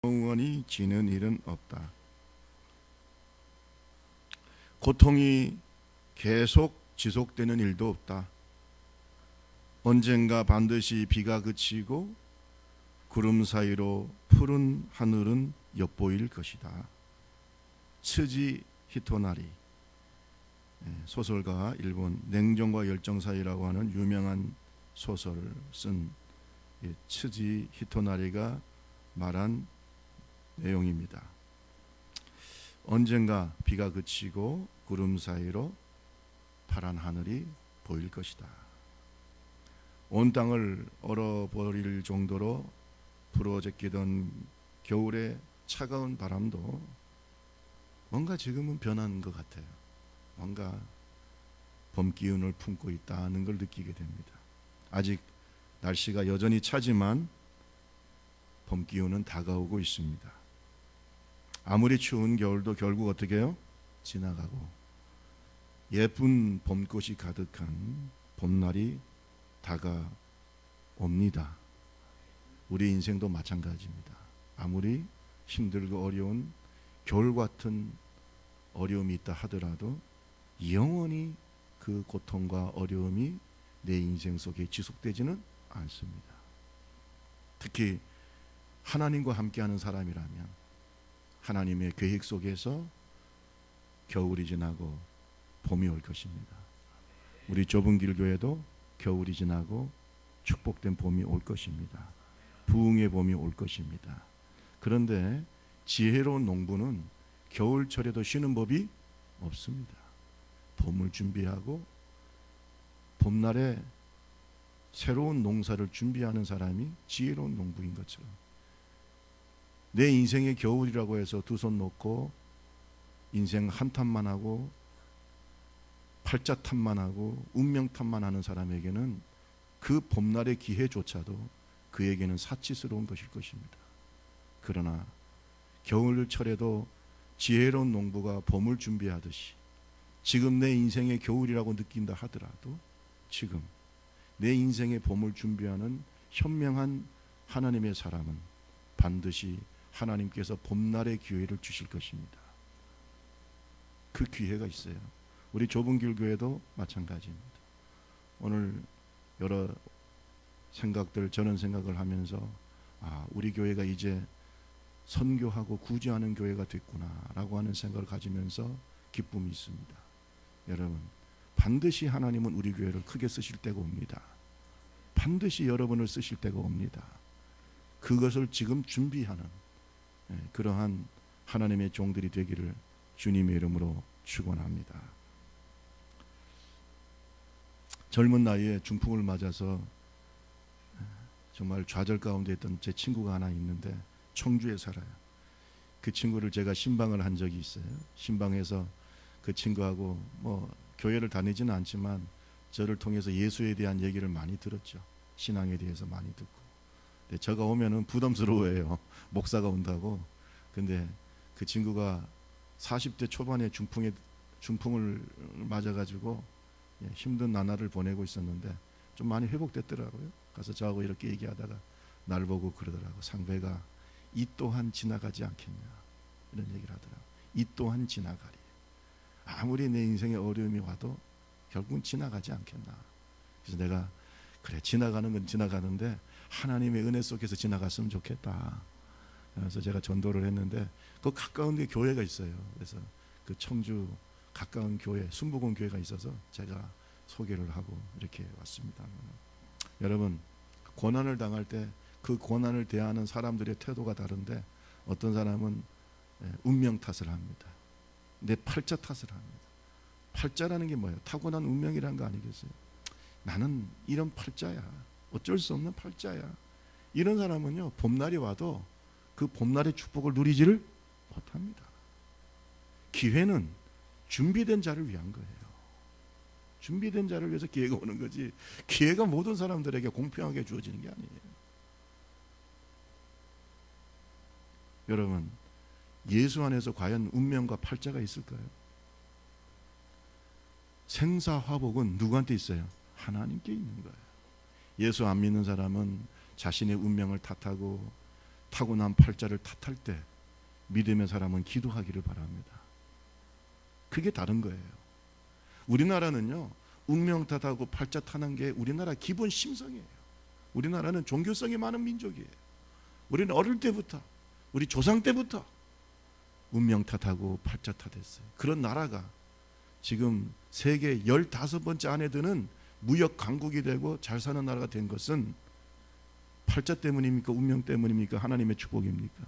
영원히 지는 일은 없다. 고통이 계속 지속되는 일도 없다. 언젠가 반드시 비가 그치고 구름 사이로 푸른 하늘은 엿보일 것이다. 츠지 히토나리, 소설가, 일본 냉정과 열정 사이라고 하는 유명한 소설을 쓴 츠지 히토나리가 말한 내용입니다. 언젠가 비가 그치고 구름 사이로 파란 하늘이 보일 것이다. 온 땅을 얼어버릴 정도로 불어제끼던 겨울의 차가운 바람도 뭔가 지금은 변한 것 같아요. 뭔가 봄 기운을 품고 있다는 걸 느끼게 됩니다. 아직 날씨가 여전히 차지만 봄 기운은 다가오고 있습니다. 아무리 추운 겨울도 결국 어떻게 해요? 지나가고 예쁜 봄꽃이 가득한 봄날이 다가옵니다. 우리 인생도 마찬가지입니다. 아무리 힘들고 어려운 겨울 같은 어려움이 있다 하더라도 영원히 그 고통과 어려움이 내 인생 속에 지속되지는 않습니다. 특히 하나님과 함께하는 사람이라면 하나님의 계획 속에서 겨울이 지나고 봄이 올 것입니다. 우리 좁은 길교회도 겨울이 지나고 축복된 봄이 올 것입니다. 부흥의 봄이 올 것입니다. 그런데 지혜로운 농부는 겨울철에도 쉬는 법이 없습니다. 봄을 준비하고 봄날에 새로운 농사를 준비하는 사람이 지혜로운 농부인 것처럼 내 인생의 겨울이라고 해서 두 손 놓고 인생 한탄만 하고 팔자탄만 하고 운명탄만 하는 사람에게는 그 봄날의 기회조차도 그에게는 사치스러운 것일 것입니다. 그러나 겨울철에도 지혜로운 농부가 봄을 준비하듯이 지금 내 인생의 겨울이라고 느낀다 하더라도 지금 내 인생의 봄을 준비하는 현명한 하나님의 사람은 반드시 하나님께서 봄날의 기회를 주실 것입니다. 그 기회가 있어요. 우리 좁은 길 교회도 마찬가지입니다. 오늘 여러 생각들, 저런 생각을 하면서 우리 교회가 이제 선교하고 구제하는 교회가 됐구나라고 하는 생각을 가지면서 기쁨이 있습니다. 여러분, 반드시 하나님은 우리 교회를 크게 쓰실 때가 옵니다. 반드시 여러분을 쓰실 때가 옵니다. 그것을 지금 준비하는 그러한 하나님의 종들이 되기를 주님의 이름으로 축원합니다. 젊은 나이에 중풍을 맞아서 정말 좌절 가운데 있던 제 친구가 하나 있는데 청주에 살아요. 그 친구를 제가 신방을 한 적이 있어요. 신방에서 그 친구하고 교회를 다니지는 않지만 저를 통해서 예수에 대한 얘기를 많이 들었죠. 신앙에 대해서 많이 듣고. 근데 제가 오면은 부담스러워해요. 목사가 온다고. 근데 그 친구가 40대 초반에 중풍을 맞아가지고 힘든 나날을 보내고 있었는데 좀 많이 회복됐더라고요. 가서 저하고 이렇게 얘기하다가 날 보고 그러더라고. 상배가 이 또한 지나가지 않겠냐 이런 얘기를 하더라고. 이 또한 지나가리. 아무리 내 인생에 어려움이 와도 결국은 지나가지 않겠나. 그래서 내가 그래, 지나가는 건 지나가는데 하나님의 은혜 속에서 지나갔으면 좋겠다. 그래서 제가 전도를 했는데 그 가까운 데 교회가 있어요. 그래서 그 청주 가까운 교회, 순복음 교회가 있어서 제가 소개를 하고 이렇게 왔습니다. 여러분, 고난을 당할 때 그 고난을 대하는 사람들의 태도가 다른데 어떤 사람은 운명 탓을 합니다. 내 팔자 탓을 합니다. 팔자라는 게 뭐예요? 타고난 운명이라는 거 아니겠어요? 나는 이런 팔자야. 어쩔 수 없는 팔자야. 이런 사람은요, 봄날이 와도 그 봄날의 축복을 누리지를 못합니다. 기회는 준비된 자를 위한 거예요. 준비된 자를 위해서 기회가 오는 거지, 기회가 모든 사람들에게 공평하게 주어지는 게 아니에요. 여러분, 예수 안에서 과연 운명과 팔자가 있을까요? 생사화복은 누구한테 있어요? 하나님께 있는 거예요. 예수 안 믿는 사람은 자신의 운명을 탓하고 타고난 팔자를 탓할 때 믿음의 사람은 기도하기를 바랍니다. 그게 다른 거예요. 우리나라는요, 운명 탓하고 팔자 타는 게 우리나라 기본 심성이에요. 우리나라는 종교성이 많은 민족이에요. 우리는 어릴 때부터, 우리 조상 때부터 운명 탓하고 팔자 탓했어요. 그런 나라가 지금 세계 15번째 안에 드는 무역 강국이 되고 잘 사는 나라가 된 것은 팔자 때문입니까? 운명 때문입니까? 하나님의 축복입니까?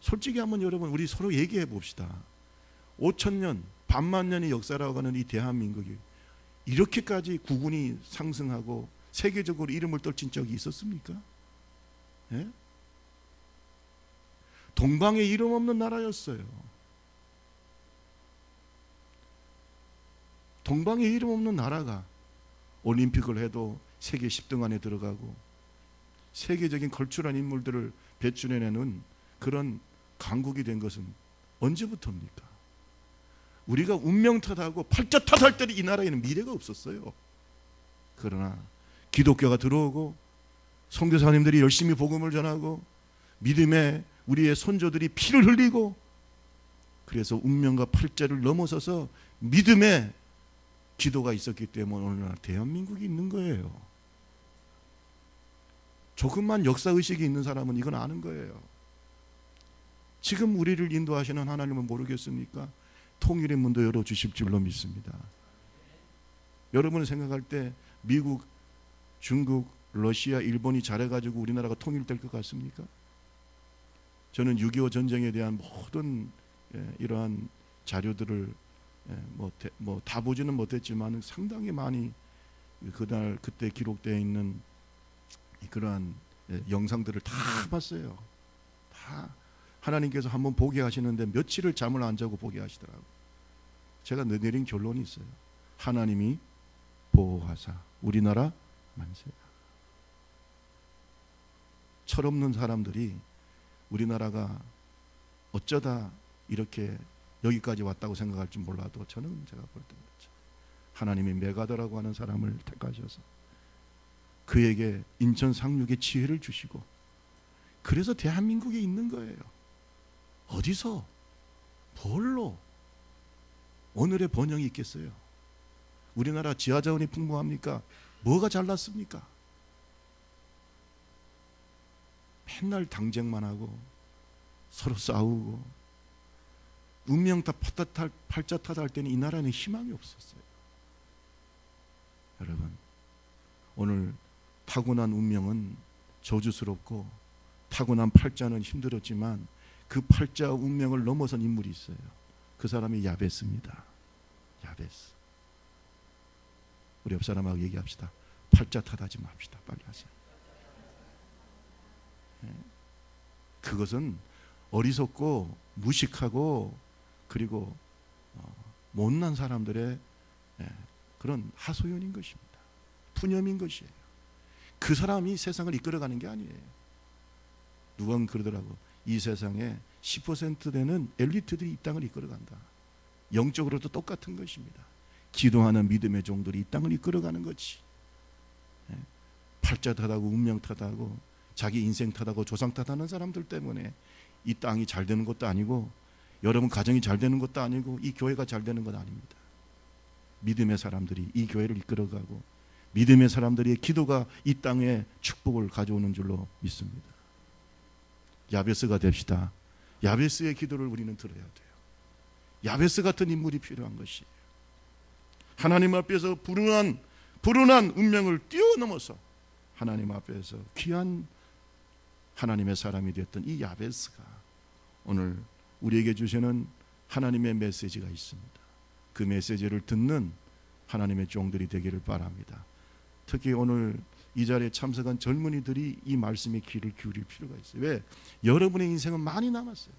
솔직히 한번 여러분 우리 서로 얘기해 봅시다. 5,000년, 반만 년의 역사라고 하는 이 대한민국이 이렇게까지 국운이 상승하고 세계적으로 이름을 떨친 적이 있었습니까? 예? 동방에 이름 없는 나라였어요. 동방에 이름 없는 나라가 올림픽을 해도 세계 10등 안에 들어가고 세계적인 걸출한 인물들을 배출해내는 그런 강국이 된 것은 언제부터입니까? 우리가 운명 탓하고 팔자 탓할 때는 이 나라에는 미래가 없었어요. 그러나 기독교가 들어오고 선교사님들이 열심히 복음을 전하고 믿음의 우리의 선조들이 피를 흘리고 그래서 운명과 팔자를 넘어서서 믿음의 기도가 있었기 때문에 오늘날 대한민국이 있는 거예요. 조금만 역사의식이 있는 사람은 이건 아는 거예요. 지금 우리를 인도하시는 하나님은 모르겠습니까? 통일의 문도 열어주실 줄로 믿습니다. 여러분이 생각할 때 미국, 중국, 러시아, 일본이 잘해가지고 우리나라가 통일될 것 같습니까? 저는 6.25 전쟁에 대한 모든 이러한 자료들을 다 보지는 못했지만 상당히 많이 그때 기록되어 있는 그러한 영상들을 다 봤어요. 다 하나님께서 한번 보게 하시는데 며칠을 잠을 안 자고 보게 하시더라고요. 제가 내린 결론이 있어요. 하나님이 보호하사 우리나라 만세야. 철없는 사람들이 우리나라가 어쩌다 이렇게 여기까지 왔다고 생각할지 몰라도 저는 제가 볼 때 그렇죠. 하나님이 메가더라고 하는 사람을 택하셔서 그에게 인천 상륙의 지혜를 주시고 그래서 대한민국에 있는 거예요. 어디서 뭘로 오늘의 번영이 있겠어요? 우리나라 지하자원이 풍부합니까? 뭐가 잘났습니까? 맨날 당쟁만 하고 서로 싸우고 운명 다 팔자 탓할 때는 이 나라는 희망이 없었어요. 여러분, 오늘 타고난 운명은 저주스럽고 타고난 팔자는 힘들었지만 그 팔자 운명을 넘어선 인물이 있어요. 그 사람이 야베스입니다. 야베스. 우리 옆 사람하고 얘기합시다. 팔자 탓하지 맙시다. 빨리 하세요. 그것은 어리석고 무식하고 그리고 못난 사람들의 그런 하소연인 것입니다. 푸념인 것이에요. 그 사람이 세상을 이끌어가는 게 아니에요. 누가 그러더라고. 이 세상에 10% 되는 엘리트들이 이 땅을 이끌어간다. 영적으로도 똑같은 것입니다. 기도하는 믿음의 종들이 이 땅을 이끌어가는 거지. 팔자 탓하고 운명 탓하고 자기 인생 탓하고 조상 탓하는 사람들 때문에 이 땅이 잘 되는 것도 아니고 여러분 가정이 잘 되는 것도 아니고 이 교회가 잘 되는 건 아닙니다. 믿음의 사람들이 이 교회를 이끌어가고 믿음의 사람들의 기도가 이 땅에 축복을 가져오는 줄로 믿습니다. 야베스가 됩시다. 야베스의 기도를 우리는 들어야 돼요. 야베스 같은 인물이 필요한 것이에요. 하나님 앞에서 불운한 운명을 뛰어넘어서 하나님 앞에서 귀한 하나님의 사람이 되었던 이 야베스가 오늘 우리에게 주시는 하나님의 메시지가 있습니다. 그 메시지를 듣는 하나님의 종들이 되기를 바랍니다. 특히 오늘 이 자리에 참석한 젊은이들이 이 말씀에 귀를 기울일 필요가 있어요. 왜? 여러분의 인생은 많이 남았어요.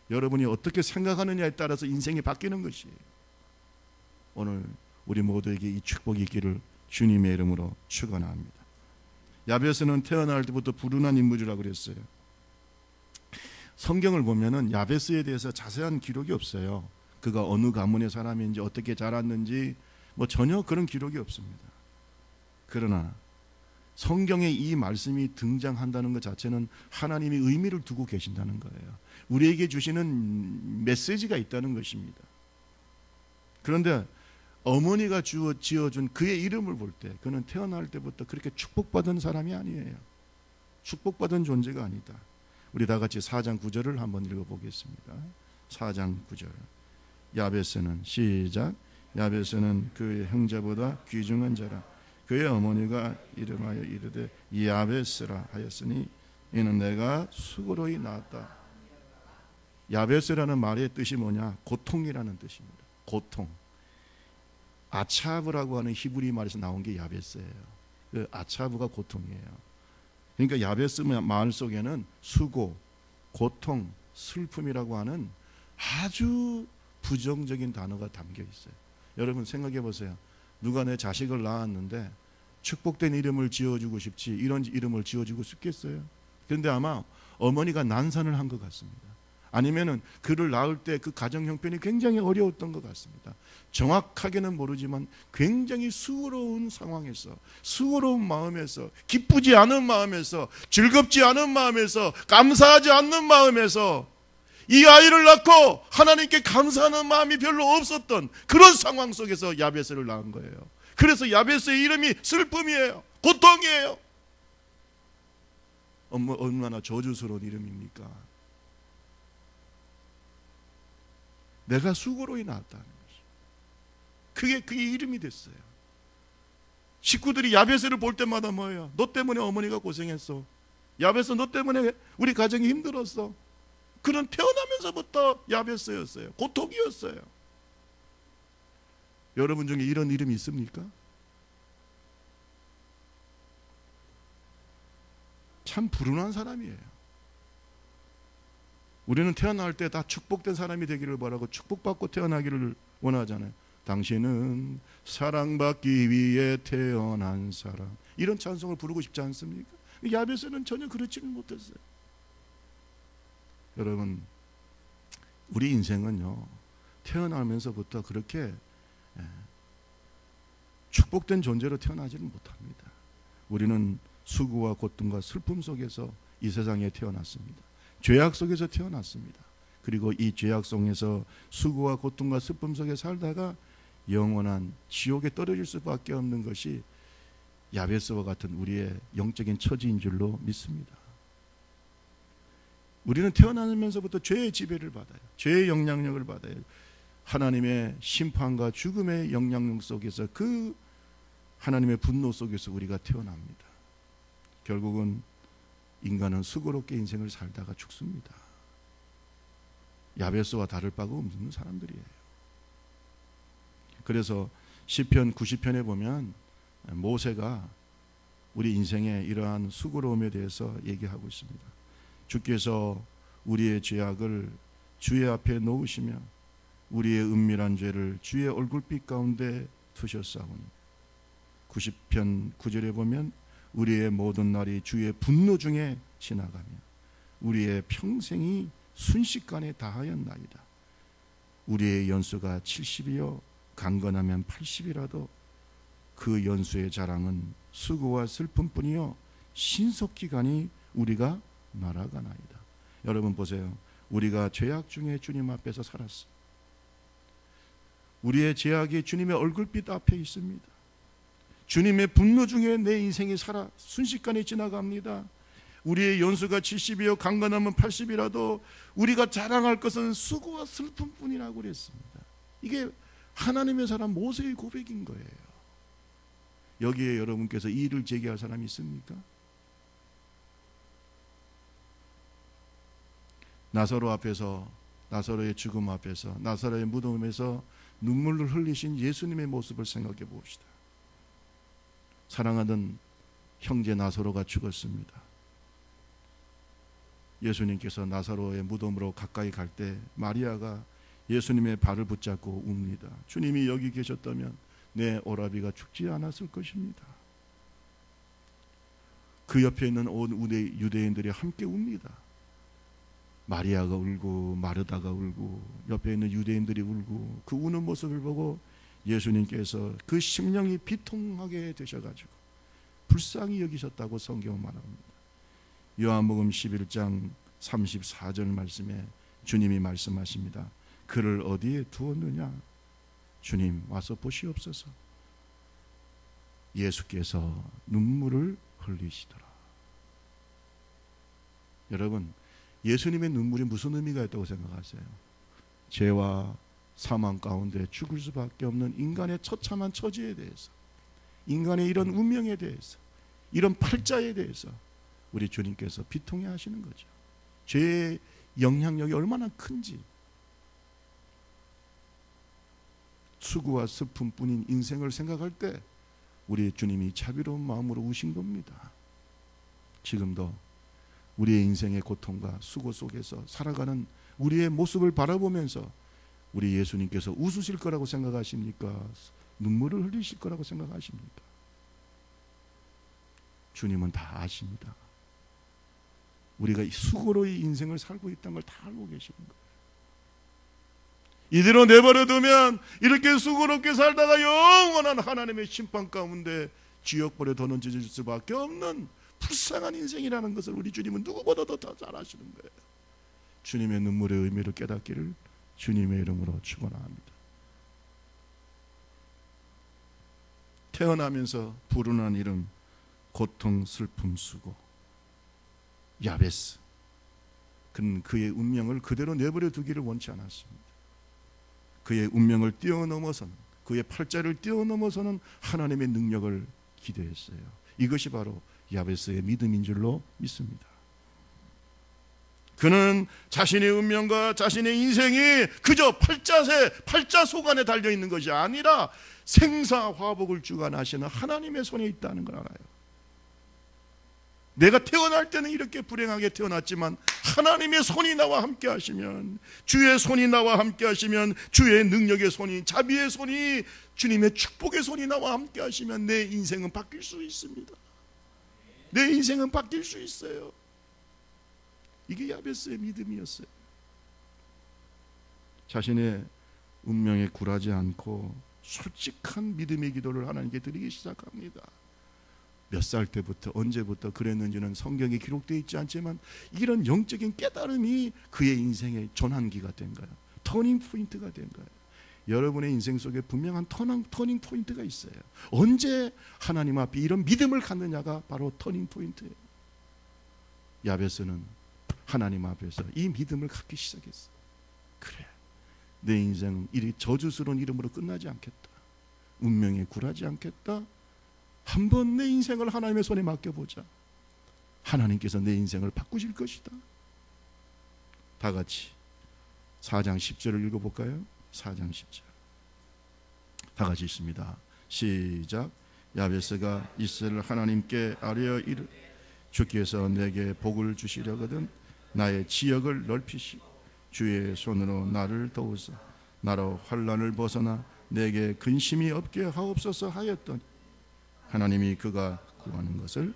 여러분이 어떻게 생각하느냐에 따라서 인생이 바뀌는 것이에요. 오늘 우리 모두에게 이 축복이 있기를 주님의 이름으로 축원합니다. 야베스는 태어날 때부터 불운한 인물이라고 그랬어요. 성경을 보면은 야베스에 대해서 자세한 기록이 없어요. 그가 어느 가문의 사람인지 어떻게 자랐는지 전혀 그런 기록이 없습니다. 그러나 성경에 이 말씀이 등장한다는 것 자체는 하나님이 의미를 두고 계신다는 거예요. 우리에게 주시는 메시지가 있다는 것입니다. 그런데 어머니가 지어준 그의 이름을 볼 때 그는 태어날 때부터 그렇게 축복받은 사람이 아니에요. 축복받은 존재가 아니다. 우리 다 같이 4장 9절을 한번 읽어보겠습니다. 4장 9절. 야베스는 시작. 야베스는 그의 형제보다 귀중한 자라. 그의 어머니가 이름하여 이르되 야베스라 하였으니 이는 내가 수고로이 낳았다. 야베스라는 말의 뜻이 뭐냐? 고통이라는 뜻입니다. 고통. 아차브라고 하는 히브리 말에서 나온 게 야베스예요. 그 아차브가 고통이에요. 그러니까 야베스 마을 속에는 수고, 고통, 슬픔이라고 하는 아주 부정적인 단어가 담겨 있어요. 여러분 생각해 보세요. 누가 내 자식을 낳았는데 축복된 이름을 지어주고 싶지 이런 이름을 지어주고 싶겠어요? 그런데 아마 어머니가 난산을 한 것 같습니다. 아니면은 그를 낳을 때 그 가정 형편이 굉장히 어려웠던 것 같습니다. 정확하게는 모르지만 굉장히 수고로운 상황에서, 수고로운 마음에서, 기쁘지 않은 마음에서, 즐겁지 않은 마음에서, 감사하지 않는 마음에서 이 아이를 낳고 하나님께 감사하는 마음이 별로 없었던 그런 상황 속에서 야베스를 낳은 거예요. 그래서 야베스의 이름이 슬픔이에요. 고통이에요. 얼마나 저주스러운 이름입니까? 내가 수고로이 낳았다는 것이. 그게 그의 이름이 됐어요. 식구들이 야베스를 볼 때마다 뭐예요? 너 때문에 어머니가 고생했어. 야베스 너 때문에 우리 가정이 힘들었어. 그는 태어나면서부터 야베스였어요. 고통이었어요. 여러분 중에 이런 이름이 있습니까? 참 불운한 사람이에요. 우리는 태어날 때 다 축복된 사람이 되기를 바라고 축복받고 태어나기를 원하잖아요. 당신은 사랑받기 위해 태어난 사람. 이런 찬송을 부르고 싶지 않습니까? 야베스는 전혀 그렇지는 못했어요. 여러분, 우리 인생은요, 태어나면서부터 그렇게 축복된 존재로 태어나지는 못합니다. 우리는 수고와 고통과 슬픔 속에서 이 세상에 태어났습니다. 죄악 속에서 태어났습니다. 그리고 이 죄악 속에서 수고와 고통과 슬픔 속에 살다가 영원한 지옥에 떨어질 수밖에 없는 것이 야베스와 같은 우리의 영적인 처지인 줄로 믿습니다. 우리는 태어나면서부터 죄의 지배를 받아요. 죄의 영향력을 받아요. 하나님의 심판과 죽음의 영향력 속에서 그 하나님의 분노 속에서 우리가 태어납니다. 결국은 인간은 수고롭게 인생을 살다가 죽습니다. 야베스와 다를 바가 없는 사람들이에요. 그래서 시편 90편에 보면 모세가 우리 인생의 이러한 수고로움에 대해서 얘기하고 있습니다. 주께서 우리의 죄악을 주의 앞에 놓으시며 우리의 은밀한 죄를 주의 얼굴빛 가운데 두셨사오니 90편 9절에 보면 우리의 모든 날이 주의 분노 중에 지나가며 우리의 평생이 순식간에 다하였나이다. 우리의 연수가 70이요 강건하면 80이라도 그 연수의 자랑은 수고와 슬픔뿐이요 신속기간이 우리가 날아가나이다. 여러분 보세요. 우리가 죄악 중에 주님 앞에서 살았어. 우리의 죄악이 주님의 얼굴빛 앞에 있습니다. 주님의 분노 중에 내 인생이 살아 순식간에 지나갑니다. 우리의 연수가 70이요 강건하면 80이라도 우리가 자랑할 것은 수고와 슬픔뿐이라고 그랬습니다. 이게 하나님의 사람 모세의 고백인 거예요. 여기에 여러분께서 이의를 제기할 사람이 있습니까? 나사로 앞에서, 나사로의 죽음 앞에서, 나사로의 무덤에서 눈물을 흘리신 예수님의 모습을 생각해 봅시다. 사랑하던 형제 나사로가 죽었습니다. 예수님께서 나사로의 무덤으로 가까이 갈 때 마리아가 예수님의 발을 붙잡고 웁니다. 주님이 여기 계셨다면 내 오라비가 죽지 않았을 것입니다. 그 옆에 있는 온 유대인들이 함께 웁니다. 마리아가 울고 마르다가 울고 옆에 있는 유대인들이 울고 그 우는 모습을 보고 예수님께서 그 심령이 비통하게 되셔가지고 불쌍히 여기셨다고 성경은 말합니다. 요한복음 11장 34절 말씀에 주님이 말씀하십니다. 그를 어디에 두었느냐? 주님 와서 보시옵소서. 예수께서 눈물을 흘리시더라. 여러분, 예수님의 눈물이 무슨 의미가 있다고 생각하세요? 죄와 사망 가운데 죽을 수밖에 없는 인간의 처참한 처지에 대해서, 인간의 이런 운명에 대해서, 이런 팔자에 대해서 우리 주님께서 비통해 하시는 거죠. 죄의 영향력이 얼마나 큰지. 수고와 슬픔뿐인 인생을 생각할 때 우리 주님이 자비로운 마음으로 우신 겁니다. 지금도 우리의 인생의 고통과 수고 속에서 살아가는 우리의 모습을 바라보면서 우리 예수님께서 웃으실 거라고 생각하십니까? 눈물을 흘리실 거라고 생각하십니까? 주님은 다 아십니다. 우리가 수고로의 인생을 살고 있다는 걸 다 알고 계시는 거예요. 이대로 내버려두면 이렇게 수고롭게 살다가 영원한 하나님의 심판 가운데 지옥불에 더 던져질 수밖에 없는 불쌍한 인생이라는 것을 우리 주님은 누구보다도 더 잘 아시는 거예요. 주님의 눈물의 의미를 깨닫기를 주님의 이름으로 축원합니다. 태어나면서 불운한 이름, 고통, 슬픔, 수고. 야베스. 그는 그의 운명을 그대로 내버려 두기를 원치 않았습니다. 그의 운명을 뛰어넘어서는, 그의 팔자를 뛰어넘어서는 하나님의 능력을 기대했어요. 이것이 바로 야베스의 믿음인 줄로 믿습니다. 그는 자신의 운명과 자신의 인생이 그저 팔자 속 안에 달려있는 것이 아니라 생사화복을 주관하시는 하나님의 손에 있다는 걸 알아요. 내가 태어날 때는 이렇게 불행하게 태어났지만 하나님의 손이 나와 함께 하시면, 주의 손이 나와 함께 하시면, 주의 능력의 손이, 자비의 손이, 주님의 축복의 손이 나와 함께 하시면 내 인생은 바뀔 수 있습니다. 내 인생은 바뀔 수 있어요. 이게 야베스의 믿음이었어요. 자신의 운명에 굴하지 않고 솔직한 믿음의 기도를 하나님께 드리기 시작합니다. 몇 살 때부터 언제부터 그랬는지는 성경에 기록되어 있지 않지만 이런 영적인 깨달음이 그의 인생의 전환기가 된 거예요. 터닝 포인트가 된 거예요. 여러분의 인생 속에 분명한 터닝 포인트가 있어요. 언제 하나님 앞에 이런 믿음을 갖느냐가 바로 터닝 포인트예요. 야베스는 하나님 앞에서 이 믿음을 갖기 시작했어요. 그래, 내 인생은 이 저주스러운 이름으로 끝나지 않겠다. 운명에 굴하지 않겠다. 한번 내 인생을 하나님의 손에 맡겨보자. 하나님께서 내 인생을 바꾸실 것이다. 다 같이 4장 10절을 읽어볼까요? 4장 10절 다 같이 있습니다. 시작. 야베스가 이스라엘 하나님께 아뢰어 이르되 주께서 내게 복을 주시려거든 나의 지역을 넓히시고 주의 손으로 나를 도우사 나로 환난을 벗어나 내게 근심이 없게 하옵소서 하였더니 하나님이 그가 구하는 것을.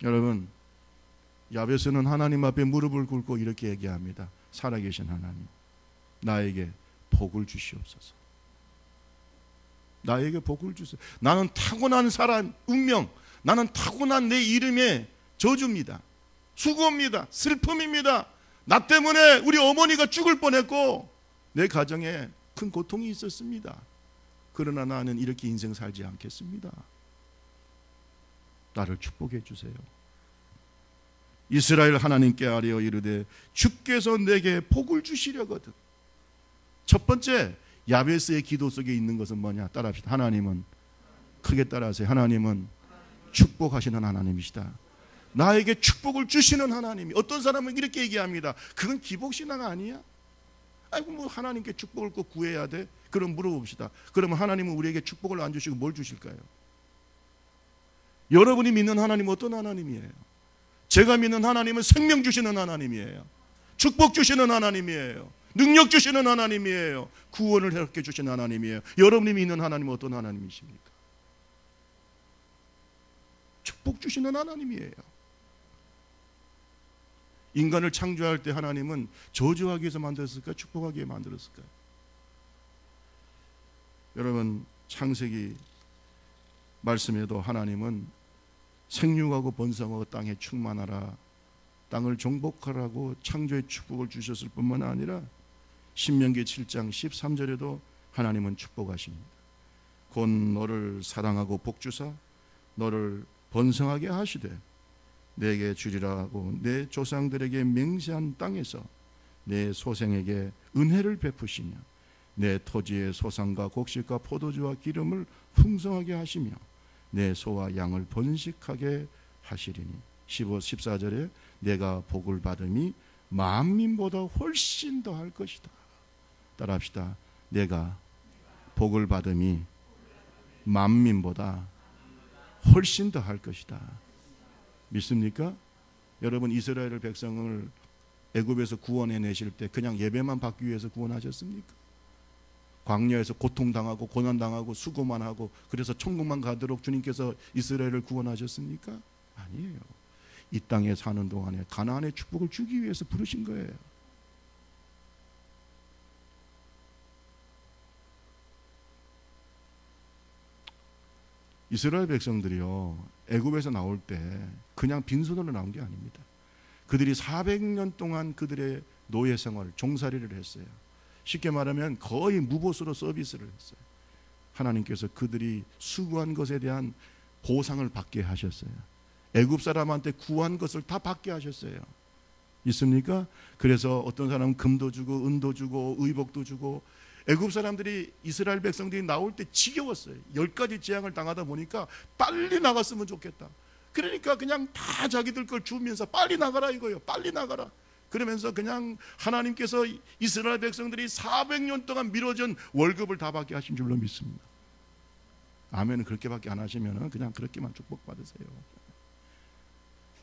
여러분, 야베스는 하나님 앞에 무릎을 꿇고 이렇게 얘기합니다. 살아계신 하나님, 나에게 복을 주시옵소서. 나에게 복을 주세요. 나는 타고난 사람 운명, 나는 타고난 내 이름의 저주입니다. 수고입니다. 슬픔입니다. 나 때문에 우리 어머니가 죽을 뻔했고 내 가정에 큰 고통이 있었습니다. 그러나 나는 이렇게 인생 살지 않겠습니다. 나를 축복해 주세요. 이스라엘 하나님께 아뢰어 이르되 주께서 내게 복을 주시려거든. 첫 번째 야베스의 기도 속에 있는 것은 뭐냐? 따라합시다. 하나님은, 크게 따라하세요. 하나님은 축복하시는 하나님이시다. 나에게 축복을 주시는 하나님이. 어떤 사람은 이렇게 얘기합니다. 그건 기복신앙 아니야? 아이고 뭐 하나님께 축복을 꼭 구해야 돼? 그럼 물어봅시다. 그러면 하나님은 우리에게 축복을 안 주시고 뭘 주실까요? 여러분이 믿는 하나님은 어떤 하나님이에요? 제가 믿는 하나님은 생명 주시는 하나님이에요. 축복 주시는 하나님이에요. 능력 주시는 하나님이에요. 구원을 해롭게 주시는 하나님이에요. 여러분이 믿는 하나님은 어떤 하나님이십니까? 축복 주시는 하나님이에요. 인간을 창조할 때 하나님은 저주하기 위해서 만들었을까요? 축복하기 위해 만들었을까요? 여러분, 창세기 말씀에도 하나님은 생육하고 번성하고 땅에 충만하라, 땅을 정복하라고 창조의 축복을 주셨을 뿐만 아니라 신명기 7장 13절에도 하나님은 축복하십니다. 곧 너를 사랑하고 복주사 너를 번성하게 하시되 내게 주리라고 내 조상들에게 맹세한 땅에서 내 소생에게 은혜를 베푸시며 내 토지의 소산과 곡식과 포도주와 기름을 풍성하게 하시며 내 소와 양을 번식하게 하시리니 15, 14절에 내가 복을 받음이 만민보다 훨씬 더 할 것이다. 따라합시다. 내가 복을 받음이 만민보다 훨씬 더 할 것이다. 믿습니까? 여러분, 이스라엘 백성을 애굽에서 구원해 내실 때 그냥 예배만 받기 위해서 구원하셨습니까? 광야에서 고통당하고 고난당하고 수고만 하고 그래서 천국만 가도록 주님께서 이스라엘을 구원하셨습니까? 아니에요. 이 땅에 사는 동안에 가나안의 축복을 주기 위해서 부르신 거예요. 이스라엘 백성들이요, 애굽에서 나올 때 그냥 빈손으로 나온 게 아닙니다. 그들이 400년 동안 그들의 노예 생활, 종살이를 했어요. 쉽게 말하면 거의 무보수로 서비스를 했어요. 하나님께서 그들이 수고한 것에 대한 보상을 받게 하셨어요. 애굽 사람한테 구한 것을 다 받게 하셨어요. 있습니까? 그래서 어떤 사람은 금도 주고 은도 주고 의복도 주고, 애굽 사람들이 이스라엘 백성들이 나올 때 지겨웠어요. 10가지 재앙을 당하다 보니까 빨리 나갔으면 좋겠다. 그러니까 그냥 다 자기들 걸 주면서 빨리 나가라 이거예요. 빨리 나가라. 그러면서 그냥 하나님께서 이스라엘 백성들이 400년 동안 미뤄진 월급을 다 받게 하신 줄로 믿습니다. 아멘은 그렇게밖에 안 하시면 그냥 그렇게만 축복받으세요.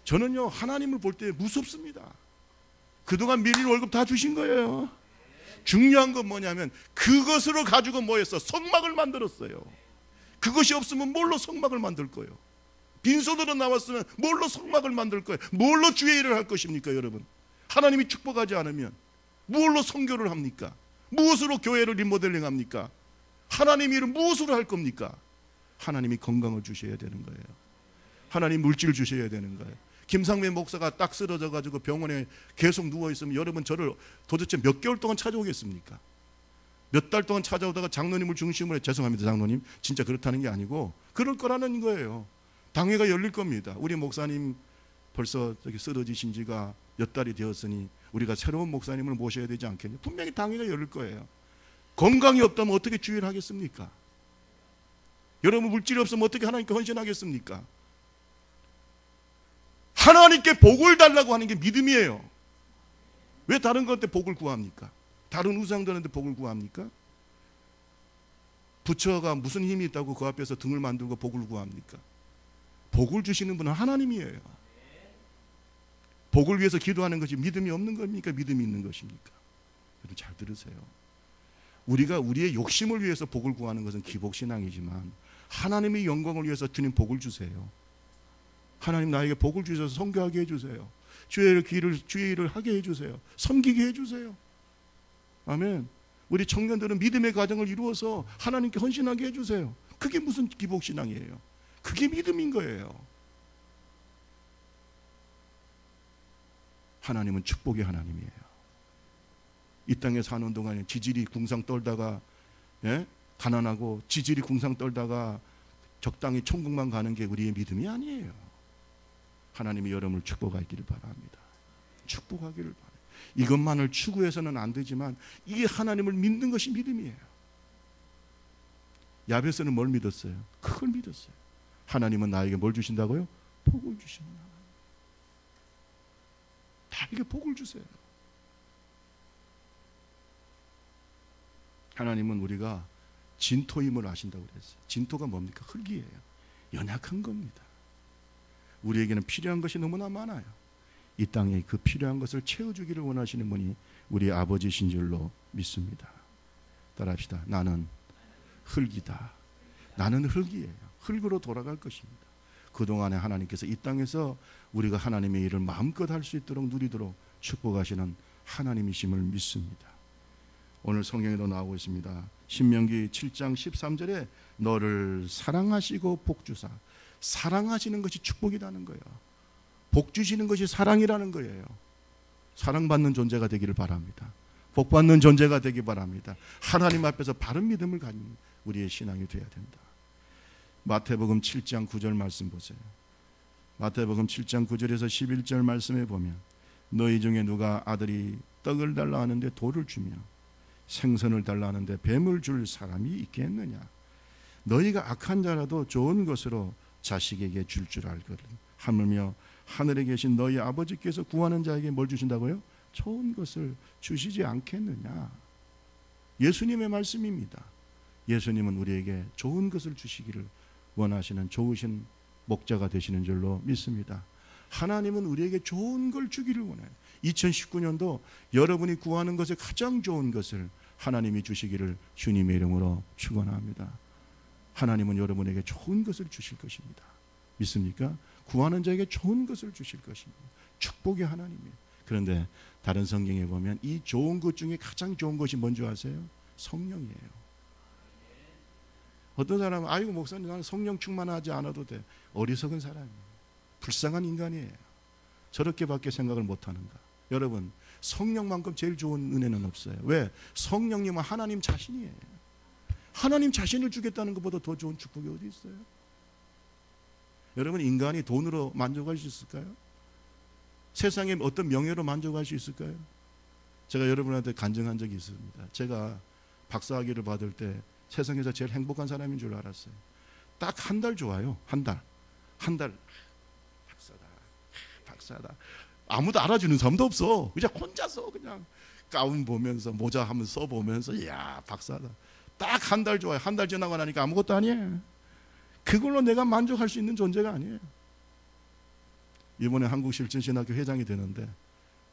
저는요, 하나님을 볼 때 무섭습니다. 그동안 밀린 월급 다 주신 거예요. 중요한 건 뭐냐면 그것으로 가지고 뭐 했어? 성막을 만들었어요. 그것이 없으면 뭘로 성막을 만들 거예요? 빈손으로 나왔으면 뭘로 성막을 만들 거예요? 뭘로 주의 일을 할 것입니까, 여러분? 하나님이 축복하지 않으면 무엇으로 선교를 합니까? 무엇으로 교회를 리모델링 합니까? 하나님 일을 무엇으로 할 겁니까? 하나님이 건강을 주셔야 되는 거예요. 하나님 물질을 주셔야 되는 거예요. 김상배 목사가 딱 쓰러져 가지고 병원에 계속 누워 있으면 여러분 저를 도대체 몇 개월 동안 찾아오겠습니까? 몇 달 동안 찾아오다가 장로님을 중심으로 해, 죄송합니다 장로님, 진짜 그렇다는 게 아니고 그럴 거라는 거예요. 당회가 열릴 겁니다. 우리 목사님 벌써 저기 쓰러지신 지가 몇 달이 되었으니 우리가 새로운 목사님을 모셔야 되지 않겠냐? 분명히 당회가 열릴 거예요. 건강이 없다면 어떻게 주의를 하겠습니까? 여러분 물질이 없으면 어떻게 하나님께 헌신하겠습니까? 하나님께 복을 달라고 하는 게 믿음이에요. 왜 다른 것한테 복을 구합니까? 다른 우상들한테 복을 구합니까? 부처가 무슨 힘이 있다고 그 앞에서 등을 만들고 복을 구합니까? 복을 주시는 분은 하나님이에요. 복을 위해서 기도하는 것이 믿음이 없는 겁니까? 믿음이 있는 것입니까? 여러분 잘 들으세요. 우리가 우리의 욕심을 위해서 복을 구하는 것은 기복신앙이지만 하나님의 영광을 위해서 주님 복을 주세요. 하나님 나에게 복을 주셔서 선교하게 해주세요. 주의 일을 하게 해주세요. 섬기게 해주세요. 아멘. 우리 청년들은 믿음의 가정을 이루어서 하나님께 헌신하게 해주세요. 그게 무슨 기복신앙이에요? 그게 믿음인 거예요. 하나님은 축복의 하나님이에요. 이 땅에 사는 동안에 지질이 궁상 떨다가 가난하고 지질이 궁상 떨다가 적당히 천국만 가는 게 우리의 믿음이 아니에요. 하나님이 여러분을 축복하기를 바랍니다. 축복하기를 바랍니다. 이것만을 추구해서는 안 되지만 이게 하나님을 믿는 것이 믿음이에요. 야베스는 뭘 믿었어요? 그걸 믿었어요. 하나님은 나에게 뭘 주신다고요? 복을 주시는 하나님. 나에게 복을 주세요. 하나님은 우리가 진토임을 아신다고 그랬어요. 진토가 뭡니까? 흙이에요. 연약한 겁니다. 우리에게는 필요한 것이 너무나 많아요. 이 땅에 그 필요한 것을 채워주기를 원하시는 분이 우리 아버지신 줄로 믿습니다. 따라합시다. 나는 흙이다. 나는 흙이에요. 흙으로 돌아갈 것입니다. 그동안에 하나님께서 이 땅에서 우리가 하나님의 일을 마음껏 할 수 있도록 누리도록 축복하시는 하나님이심을 믿습니다. 오늘 성경에도 나오고 있습니다. 신명기 7장 13절에 너를 사랑하시고 복주사. 사랑하시는 것이 축복이라는 거예요. 복주시는 것이 사랑이라는 거예요. 사랑받는 존재가 되기를 바랍니다. 복받는 존재가 되기 바랍니다. 하나님 앞에서 바른 믿음을 가진 우리의 신앙이 되어야 된다. 마태복음 7장 9절 말씀 보세요. 마태복음 7장 9절에서 11절 말씀에 보면 너희 중에 누가 아들이 떡을 달라 하는데 돌을 주며 생선을 달라 하는데 뱀을 줄 사람이 있겠느냐. 너희가 악한 자라도 좋은 것으로 자식에게 줄 알거든. 하물며 하늘에 계신 너희 아버지께서 구하는 자에게 뭘 주신다고요? 좋은 것을 주시지 않겠느냐. 예수님의 말씀입니다. 예수님은 우리에게 좋은 것을 주시기를 원하시는 좋으신 목자가 되시는 줄로 믿습니다. 하나님은 우리에게 좋은 걸 주기를 원해요. 2019년도 여러분이 구하는 것에 가장 좋은 것을 하나님이 주시기를 주님의 이름으로 축원합니다. 하나님은 여러분에게 좋은 것을 주실 것입니다. 믿습니까? 구하는 자에게 좋은 것을 주실 것입니다. 축복의 하나님이에요. 그런데 다른 성경에 보면 이 좋은 것 중에 가장 좋은 것이 뭔지 아세요? 성령이에요. 어떤 사람은 아이고 목사님 나는 성령 충만하지 않아도 돼. 어리석은 사람이에요. 불쌍한 인간이에요. 저렇게밖에 생각을 못하는가. 여러분 성령만큼 제일 좋은 은혜는 없어요. 왜? 성령님은 하나님 자신이에요. 하나님 자신을 주겠다는 것보다 더 좋은 축복이 어디 있어요? 여러분 인간이 돈으로 만족할 수 있을까요? 세상에 어떤 명예로 만족할 수 있을까요? 제가 여러분한테 간증한 적이 있습니다. 제가 박사학위를 받을 때 세상에서 제일 행복한 사람인 줄 알았어요. 딱 한 달 좋아요. 한 달 박사다. 아무도 알아주는 사람도 없어. 그냥 혼자서 그냥 가운 보면서 모자 한번 써보면서 이야 박사다. 딱 한 달 좋아요. 한 달 지나고 나니까 아무것도 아니에요. 그걸로 내가 만족할 수 있는 존재가 아니에요. 이번에 한국실천신학교 회장이 되는데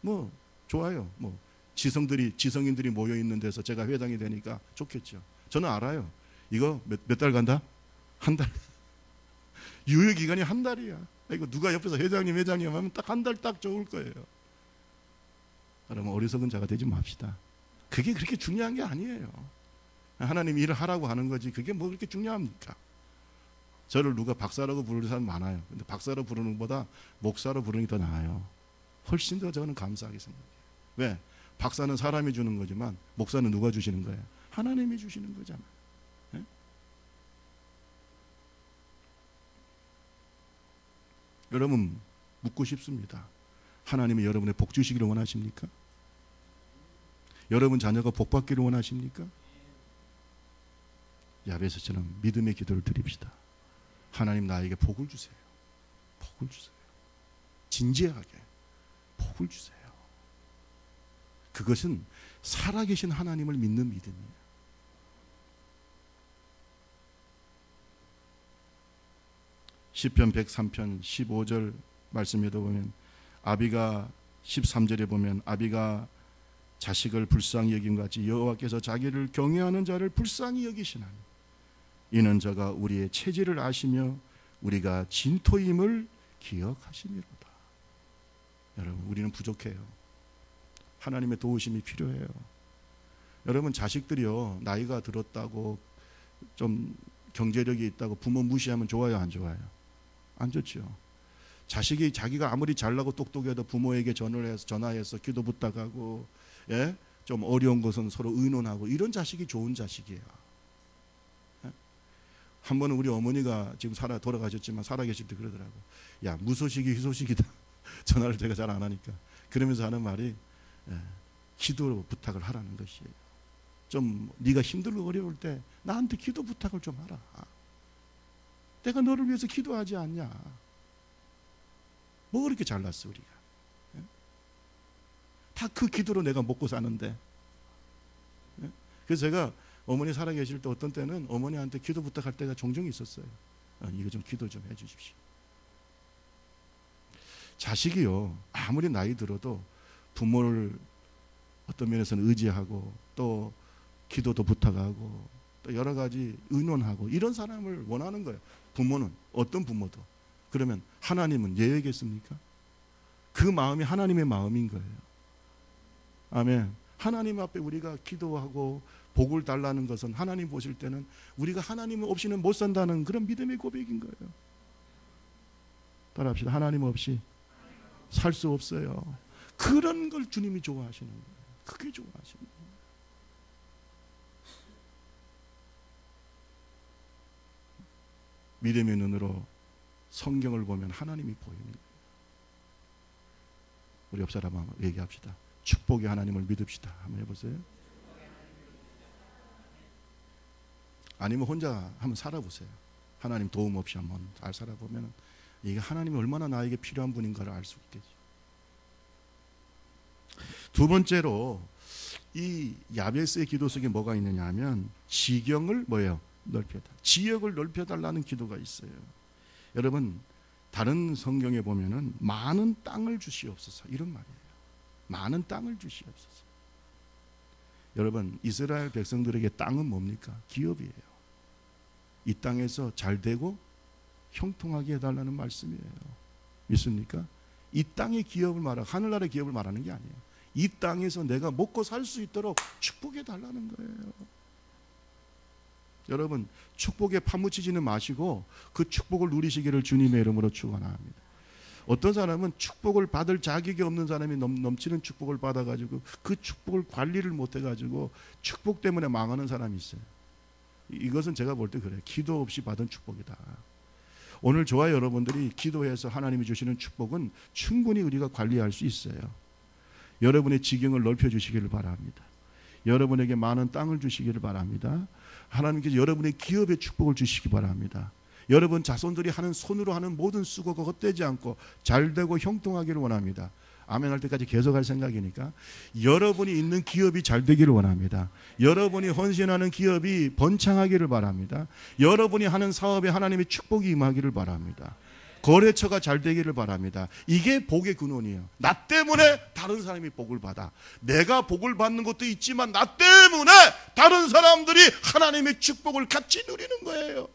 뭐 좋아요. 뭐 지성인들이 모여 있는 데서 제가 회장이 되니까 좋겠죠. 저는 알아요. 이거 몇 달 간다? 한 달. 유효 기간이 한 달이야. 이거 누가 옆에서 회장님 하면 딱 한 달 딱 좋을 거예요. 여러분 어리석은 자가 되지 맙시다. 그게 그렇게 중요한 게 아니에요. 하나님 일을 하라고 하는 거지 그게 뭐 그렇게 중요합니까? 저를 누가 박사라고 부르는 사람 많아요. 근데 박사로 부르는 것보다 목사로 부르는 게 더 나아요. 훨씬 더 저는 감사하게 생각해요. 왜? 박사는 사람이 주는 거지만 목사는 누가 주시는 거예요? 하나님이 주시는 거잖아요. 네? 여러분 묻고 싶습니다. 하나님이 여러분의 복 주시기를 원하십니까? 여러분 자녀가 복 받기를 원하십니까? 야베스처럼 믿음의 기도를 드립시다. 하나님 나에게 복을 주세요. 복을 주세요. 진지하게 복을 주세요. 그것은 살아계신 하나님을 믿는 믿음이에요. 시편 103편 15절 말씀에도 보면 아비가 13절에 보면 아비가 자식을 불쌍히 여김 같이 여호와께서 자기를 경외하는 자를 불쌍히 여기시나니 이는 저가 우리의 체질을 아시며 우리가 진토임을 기억하시미로다. 여러분 우리는 부족해요. 하나님의 도우심이 필요해요. 여러분 자식들이요 나이가 들었다고 좀 경제력이 있다고 부모 무시하면 좋아요 안 좋아요? 안 좋죠. 자식이 자기가 아무리 잘나고 똑똑해도 부모에게 전화해서 기도 부탁하고 예? 좀 어려운 것은 서로 의논하고 이런 자식이 좋은 자식이에요. 예? 한 번은 우리 어머니가 지금 돌아가셨지만 살아계실 때 그러더라고. 야 무소식이 희소식이다. 전화를 제가 잘 안 하니까 그러면서 하는 말이 예, 기도 부탁을 하라는 것이에요. 좀 네가 힘들고 어려울 때 나한테 기도 부탁을 좀 하라. 내가 너를 위해서 기도하지 않냐. 뭐 그렇게 잘났어 우리가. 예? 다 그 기도로 내가 먹고 사는데. 예? 그래서 제가 어머니 살아계실 때 어떤 때는 어머니한테 기도 부탁할 때가 종종 있었어요. 이거 좀 기도 좀 해주십시오. 자식이요 아무리 나이 들어도 부모를 어떤 면에서는 의지하고 또 기도도 부탁하고 또 여러 가지 의논하고 이런 사람을 원하는 거예요. 부모는 어떤 부모도. 그러면 하나님은 예외겠습니까? 그 마음이 하나님의 마음인 거예요. 아멘. 하나님 앞에 우리가 기도하고 복을 달라는 것은 하나님 보실 때는 우리가 하나님 없이는 못 산다는 그런 믿음의 고백인 거예요. 따라합시다. 하나님 없이 살 수 없어요. 그런 걸 주님이 좋아하시는 거예요. 그게 좋아하시는 거예요. 믿음의 눈으로 성경을 보면 하나님이 보이는 거예요. 우리 옆 사람 한번 얘기합시다. 축복의 하나님을 믿읍시다. 한번 해보세요. 아니면 혼자 한번 살아보세요. 하나님 도움 없이 한번 잘 살아보면 이게 하나님이 얼마나 나에게 필요한 분인가를 알 수 있겠죠. 두 번째로 이 야베스의 기도 속에 뭐가 있느냐 하면 지경을 뭐예요? 넓혀달라. 지역을 넓혀달라는 기도가 있어요. 여러분 다른 성경에 보면은 많은 땅을 주시옵소서 이런 말이에요. 많은 땅을 주시옵소서. 여러분 이스라엘 백성들에게 땅은 뭡니까? 기업이에요. 이 땅에서 잘 되고 형통하게 해달라는 말씀이에요. 믿습니까? 이 땅의 기업을 말하고 하늘나라의 기업을 말하는 게 아니에요. 이 땅에서 내가 먹고 살 수 있도록 축복해 달라는 거예요. 여러분 축복에 파묻히지는 마시고 그 축복을 누리시기를 주님의 이름으로 축원합니다. 어떤 사람은 축복을 받을 자격이 없는 사람이 넘치는 축복을 받아가지고 그 축복을 관리를 못해가지고 축복 때문에 망하는 사람이 있어요. 이것은 제가 볼 때 그래요. 기도 없이 받은 축복이다. 오늘 저와 여러분들이 기도해서 하나님이 주시는 축복은 충분히 우리가 관리할 수 있어요. 여러분의 지경을 넓혀주시기를 바랍니다. 여러분에게 많은 땅을 주시기를 바랍니다. 하나님께서 여러분의 기업에 축복을 주시기 바랍니다. 여러분 자손들이 하는 손으로 하는 모든 수고가 헛되지 않고 잘되고 형통하기를 원합니다. 아멘 할 때까지 계속할 생각이니까 여러분이 있는 기업이 잘 되기를 원합니다. 여러분이 헌신하는 기업이 번창하기를 바랍니다. 여러분이 하는 사업에 하나님의 축복이 임하기를 바랍니다. 거래처가 잘 되기를 바랍니다. 이게 복의 근원이에요. 나 때문에 다른 사람이 복을 받아. 내가 복을 받는 것도 있지만 나 때문에 다른 사람들이 하나님의 축복을 같이 누리는 거예요.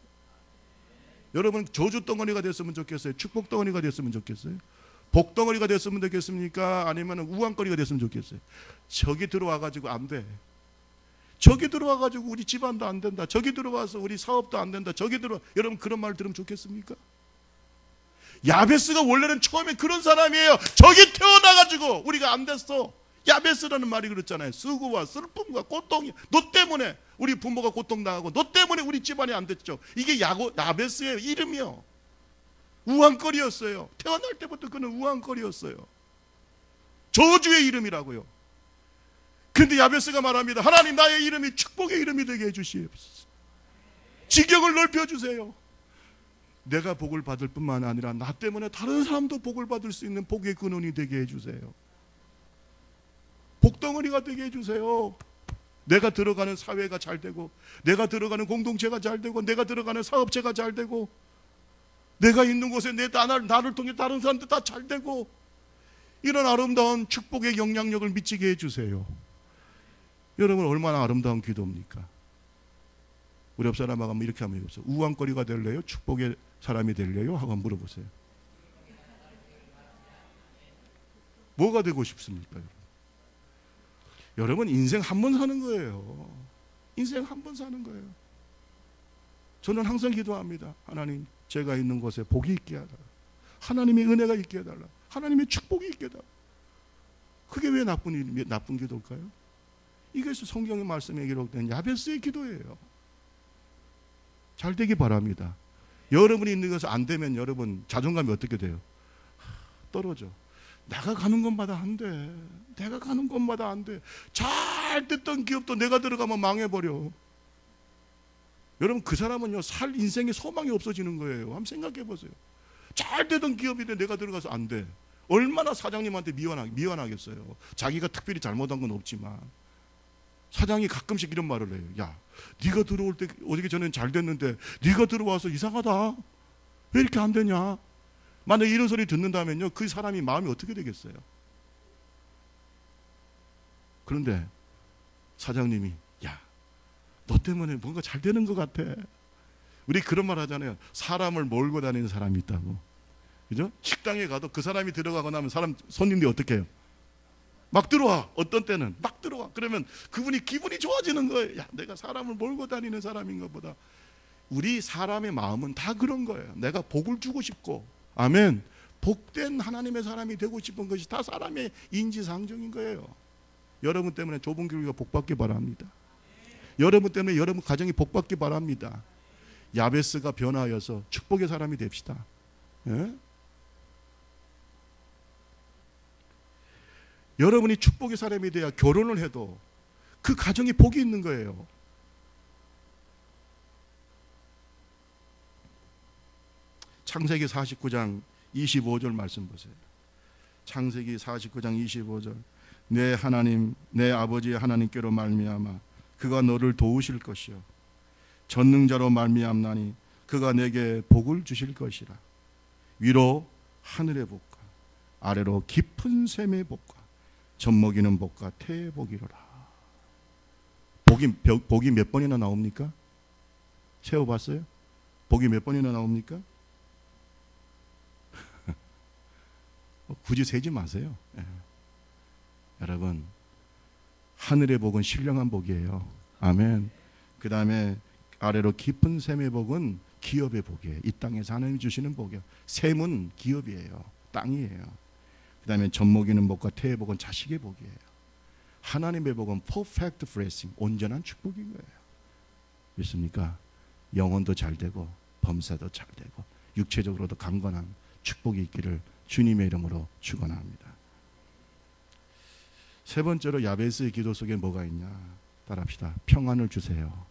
여러분 저주 덩어리가 됐으면 좋겠어요? 축복 덩어리가 됐으면 좋겠어요? 복 덩어리가 됐으면 좋겠습니까? 아니면 우왕거리가 됐으면 좋겠어요? 저기 들어와가지고 안 돼. 저기 들어와가지고 우리 집안도 안 된다. 저기 들어와서 우리 사업도 안 된다. 저기 들어와. 여러분 그런 말 들으면 좋겠습니까? 야베스가 원래는 처음에 그런 사람이에요. 저기 태어나가지고 우리가 안 됐어. 야베스라는 말이 그렇잖아요. 수고와 슬픔과 고통이 너 때문에 우리 부모가 고통당하고 너 때문에 우리 집안이 안 됐죠. 이게 야베스의 이름이요. 우왕거리였어요. 태어날 때부터 그는 우왕거리였어요. 저주의 이름이라고요. 근데 야베스가 말합니다. 하나님 나의 이름이 축복의 이름이 되게 해주시옵소서. 지경을 넓혀주세요. 내가 복을 받을 뿐만 아니라 나 때문에 다른 사람도 복을 받을 수 있는 복의 근원이 되게 해주세요. 복덩어리가 되게 해주세요. 내가 들어가는 사회가 잘 되고 내가 들어가는 공동체가 잘 되고 내가 들어가는 사업체가 잘 되고 내가 있는 곳에 나를 통해 다른 사람들 다 잘 되고 이런 아름다운 축복의 영향력을 미치게 해주세요. 여러분 얼마나 아름다운 기도입니까? 우리 옆 사람하고 한번 이렇게 하면 되겠어요. 우왕거리가 될래요? 축복의 사람이 될래요? 하고 한번 물어보세요. 뭐가 되고 싶습니까? 여러분 인생 한 번 사는 거예요. 인생 한 번 사는 거예요. 저는 항상 기도합니다. 하나님 제가 있는 곳에 복이 있게 해달라. 하나님의 은혜가 있게 해달라. 하나님의 축복이 있게 해달라. 그게 왜 나쁜 기도일까요? 이것이 성경의 말씀에 기록된 야베스의 기도예요. 잘 되기 바랍니다. 여러분이 있는 것이 안 되면 여러분 자존감이 어떻게 돼요? 떨어져. 내가 가는 곳마다 안 돼. 내가 가는 곳마다 안 돼. 잘 됐던 기업도 내가 들어가면 망해버려. 여러분 그 사람은요 살 인생에 소망이 없어지는 거예요. 한번 생각해 보세요. 잘 되던 기업인데 내가 들어가서 안 돼. 얼마나 사장님한테 미안하겠어요. 자기가 특별히 잘못한 건 없지만 사장이 가끔씩 이런 말을 해요. 야, 네가 들어올 때 오기 전엔 잘 됐는데 네가 들어와서 이상하다. 왜 이렇게 안 되냐? 만약 이런 소리 듣는다면요 그 사람이 마음이 어떻게 되겠어요? 그런데 사장님이 야, 너 때문에 뭔가 잘 되는 것 같아. 우리 그런 말 하잖아요. 사람을 몰고 다니는 사람이 있다고. 그죠? 식당에 가도 그 사람이 들어가고 나면 손님들이 어떻게 해요? 막 들어와. 어떤 때는 막 들어와. 그러면 그분이 기분이 좋아지는 거예요. 야, 내가 사람을 몰고 다니는 사람인 것보다. 우리 사람의 마음은 다 그런 거예요. 내가 복을 주고 싶고, 아멘, 복된 하나님의 사람이 되고 싶은 것이 다 사람의 인지상정인 거예요. 여러분 때문에 좁은 교회가 복받기 바랍니다. 여러분 때문에 여러분 가정이 복받기 바랍니다. 야베스가 변화하여서 축복의 사람이 됩시다. 예? 여러분이 축복의 사람이 돼야 결혼을 해도 그 가정이 복이 있는 거예요. 창세기 49장 25절 말씀 보세요. 창세기 49장 25절. 내 하나님, 내 아버지의 하나님께로 말미암아 그가 너를 도우실 것이요 전능자로 말미암나니 그가 내게 복을 주실 것이라. 위로 하늘의 복과 아래로 깊은 샘의 복과 젖먹이는 복과 태의 복이로라. 복이 몇 번이나 나옵니까? 세어봤어요? 복이 몇 번이나 나옵니까? 굳이 세지 마세요. 예. 여러분, 하늘의 복은 신령한 복이에요. 아멘. 그 다음에 아래로 깊은 샘의 복은 기업의 복이에요. 이 땅에서 하나님이 주시는 복이에요. 샘은 기업이에요. 땅이에요. 그 다음에 젖먹이는 복과 태의 복은 자식의 복이에요. 하나님의 복은 perfect blessing, 온전한 축복인 거예요. 믿습니까? 영혼도 잘 되고 범사도 잘 되고 육체적으로도 강건한 축복이 있기를 주님의 이름으로 축원합니다. 세 번째로 야베스의 기도 속에 뭐가 있냐? 따라합시다. 평안을 주세요.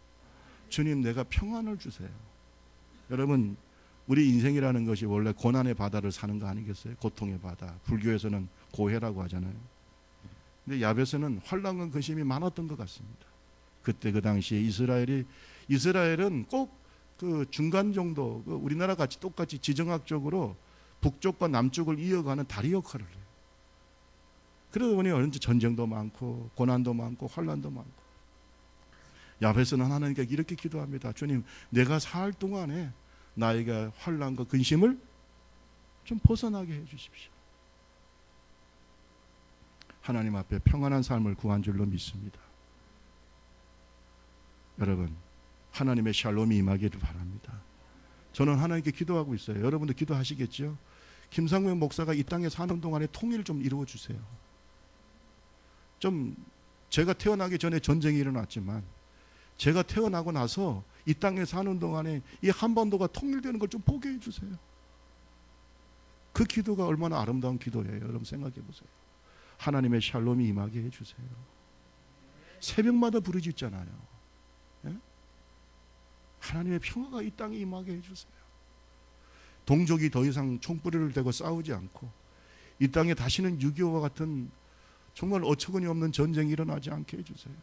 주님, 내가 평안을 주세요. 여러분, 우리 인생이라는 것이 원래 고난의 바다를 사는 거 아니겠어요? 고통의 바다. 불교에서는 고해라고 하잖아요. 근데 야베스는 환난과 근심이 많았던 것 같습니다. 그때 그 당시에 이스라엘은 꼭 그 중간 정도, 우리나라 같이 똑같이 지정학적으로 북쪽과 남쪽을 이어가는 다리 역할을 해요. 그러다 보니 언제 전쟁도 많고 고난도 많고 환난도 많고. 야베스는 하나님께 이렇게 기도합니다. 주님, 내가 살 동안에 나에게 환난과 근심을 좀 벗어나게 해 주십시오. 하나님 앞에 평안한 삶을 구한 줄로 믿습니다. 여러분, 하나님의 샬롬이 임하기를 바랍니다. 저는 하나님께 기도하고 있어요. 여러분도 기도하시겠죠? 김상명 목사가 이 땅에 사는 동안에 통일을 좀 이루어 주세요. 좀 제가 태어나기 전에 전쟁이 일어났지만 제가 태어나고 나서 이 땅에 사는 동안에 이 한반도가 통일되는 걸 좀 보게 해주세요. 그 기도가 얼마나 아름다운 기도예요. 여러분 생각해 보세요. 하나님의 샬롬이 임하게 해주세요. 새벽마다 부르짖잖아요. 예? 하나님의 평화가 이 땅에 임하게 해주세요. 동족이 더 이상 총뿌리를 대고 싸우지 않고 이 땅에 다시는 6.25와 같은 정말 어처구니 없는 전쟁이 일어나지 않게 해주세요.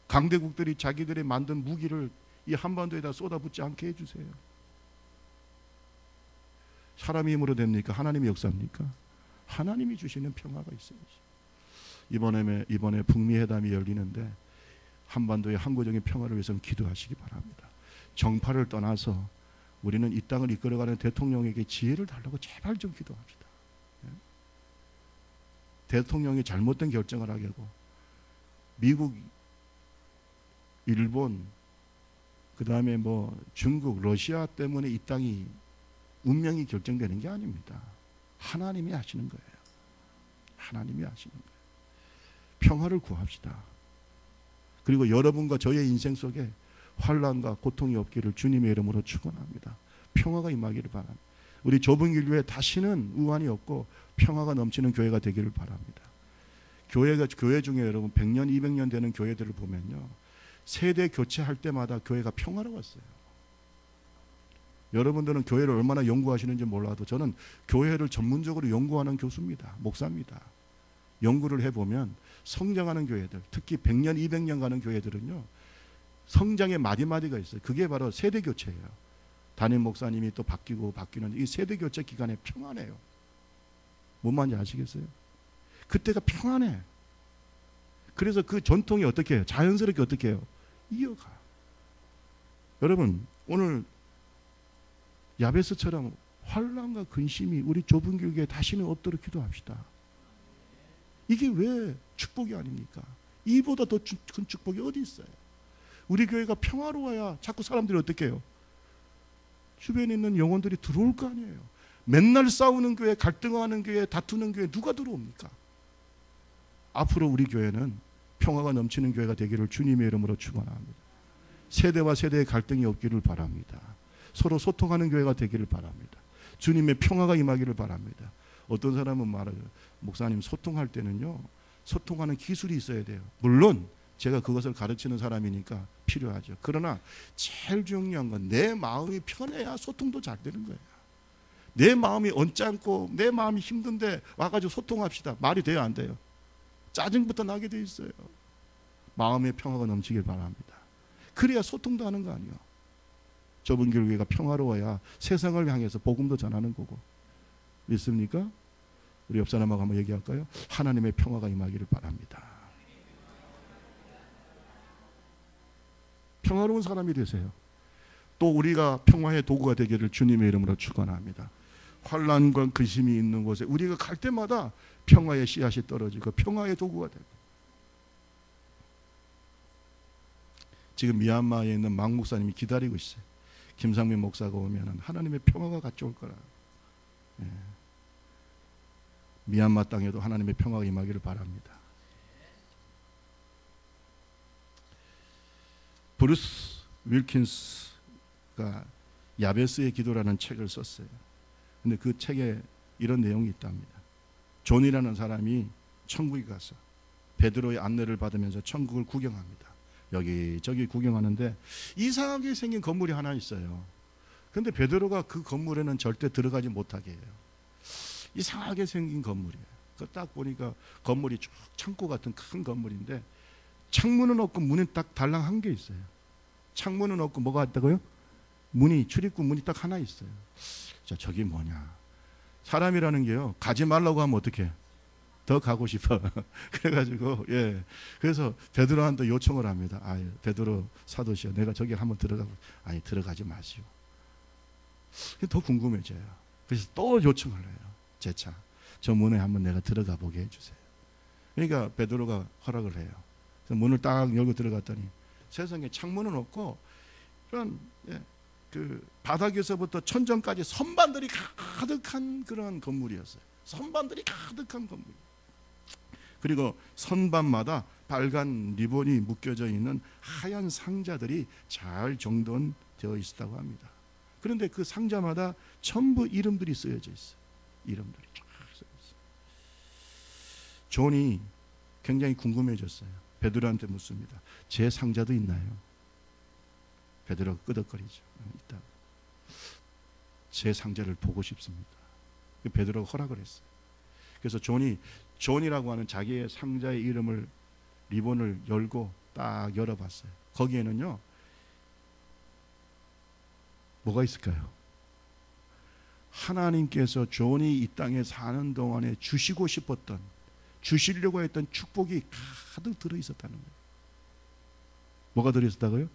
강대국들이 자기들이 만든 무기를 이 한반도에다 쏟아붓지 않게 해주세요. 사람의 힘으로 됩니까? 하나님의 역사입니까? 하나님이 주시는 평화가 있어야지. 이번에 북미 회담이 열리는데 한반도의 항구적인 평화를 위해서는 기도하시기 바랍니다. 정파를 떠나서 우리는 이 땅을 이끌어가는 대통령에게 지혜를 달라고 제발 좀 기도합시다. 대통령이 잘못된 결정을 하게 하고 미국, 일본, 그 다음에 뭐 중국, 러시아 때문에 이 땅이 운명이 결정되는 게 아닙니다. 하나님이 하시는 거예요. 하나님이 하시는 거예요. 평화를 구합시다. 그리고 여러분과 저의 인생 속에 환난과 고통이 없기를 주님의 이름으로 축원합니다. 평화가 임하기를 바랍니다. 우리 좁은 길교회 다시는 우환이 없고 평화가 넘치는 교회가 되기를 바랍니다. 교회 중에 여러분 100년, 200년 되는 교회들을 보면요, 세대 교체할 때마다 교회가 평화로웠어요. 여러분들은 교회를 얼마나 연구하시는지 몰라도 저는 교회를 전문적으로 연구하는 교수입니다. 목사입니다. 연구를 해보면 성장하는 교회들, 특히 100년, 200년 가는 교회들은요, 성장의 마디마디가 있어요. 그게 바로 세대 교체예요. 담임 목사님이 또 바뀌는 이 세대 교체 기간에 평안해요. 뭔 말인지 아시겠어요? 그때가 평안해. 그래서 그 전통이 어떻게 해요? 자연스럽게 어떻게 해요? 이어가. 여러분, 오늘 야베스처럼 환난과 근심이 우리 좁은 교회에 다시는 없도록 기도합시다. 이게 왜 축복이 아닙니까? 이보다 더 큰 축복이 어디 있어요? 우리 교회가 평화로워야 자꾸 사람들이 어떻게 해요? 주변에 있는 영혼들이 들어올 거 아니에요. 맨날 싸우는 교회, 갈등하는 교회, 다투는 교회 누가 들어옵니까? 앞으로 우리 교회는 평화가 넘치는 교회가 되기를 주님의 이름으로 축원합니다. 세대와 세대의 갈등이 없기를 바랍니다. 서로 소통하는 교회가 되기를 바랍니다. 주님의 평화가 임하기를 바랍니다. 어떤 사람은 말해요. 목사님, 소통할 때는요, 소통하는 기술이 있어야 돼요. 물론 제가 그것을 가르치는 사람이니까 필요하죠. 그러나 제일 중요한 건 내 마음이 편해야 소통도 잘 되는 거예요. 내 마음이 언짢고 내 마음이 힘든데 와가지고 소통합시다. 말이 돼요, 안 돼요? 짜증부터 나게 돼 있어요. 마음의 평화가 넘치길 바랍니다. 그래야 소통도 하는 거 아니에요. 좁은 교회가 평화로워야 세상을 향해서 복음도 전하는 거고. 믿습니까? 우리 옆 사람하고 한번 얘기할까요? 하나님의 평화가 임하기를 바랍니다. 평화로운 사람이 되세요. 또 우리가 평화의 도구가 되기를 주님의 이름으로 축원합니다. 환난과 근심이 있는 곳에 우리가 갈 때마다 평화의 씨앗이 떨어지고 평화의 도구가 되고. 지금 미얀마에 있는 막 목사님이 기다리고 있어요. 김상민 목사가 오면 하나님의 평화가 같이 올 거라. 예. 미얀마 땅에도 하나님의 평화가 임하기를 바랍니다. 브루스 윌킨스가 야베스의 기도라는 책을 썼어요. 근데 그 책에 이런 내용이 있답니다. 존이라는 사람이 천국에 가서 베드로의 안내를 받으면서 천국을 구경합니다. 여기저기 구경하는데 이상하게 생긴 건물이 하나 있어요. 근데 베드로가 그 건물에는 절대 들어가지 못하게 해요. 이상하게 생긴 건물이에요. 딱 보니까 건물이 쭉 창고 같은 큰 건물인데 창문은 없고 문이 딱 달랑 한 개 있어요. 창문은 없고 뭐가 있다고요? 문이, 출입구 문이 딱 하나 있어요. 자, 저기 뭐냐. 사람이라는 게요, 가지 말라고 하면 어떡해? 더 가고 싶어. 그래가지고, 예. 그래서 베드로한테 요청을 합니다. 아, 베드로 사도시여, 내가 저기 한번 들어가고, 아니, 들어가지 마시오. 더 궁금해져요. 그래서 또 요청을 해요. 재차. 저 문에 한번 내가 들어가 보게 해주세요. 그러니까 베드로가 허락을 해요. 그래서 문을 딱 열고 들어갔더니 세상에 창문은 없고 그런, 예, 그 바닥에서부터 천정까지 선반들이 가득한 그런 건물이었어요. 선반들이 가득한 건물. 그리고 선반마다 빨간 리본이 묶여져 있는 하얀 상자들이 잘 정돈되어 있었다고 합니다. 그런데 그 상자마다 전부 이름들이 쓰여져 있어요. 이름들이 쫙 쓰여 있어요. 존이 굉장히 궁금해졌어요. 베드로한테 묻습니다. 제 상자도 있나요? 베드로가 끄덕거리죠. 있다. 제 상자를 보고 싶습니다. 베드로가 허락을 했어요. 그래서 존이라고 하는 자기의 상자의 이름을, 리본을 열고 딱 열어봤어요. 거기에는요, 뭐가 있을까요? 하나님께서 존이 이 땅에 사는 동안에 주시고 싶었던, 주시려고 했던 축복이 가득 들어있었다는 거예요. 뭐가 들어있었다고요?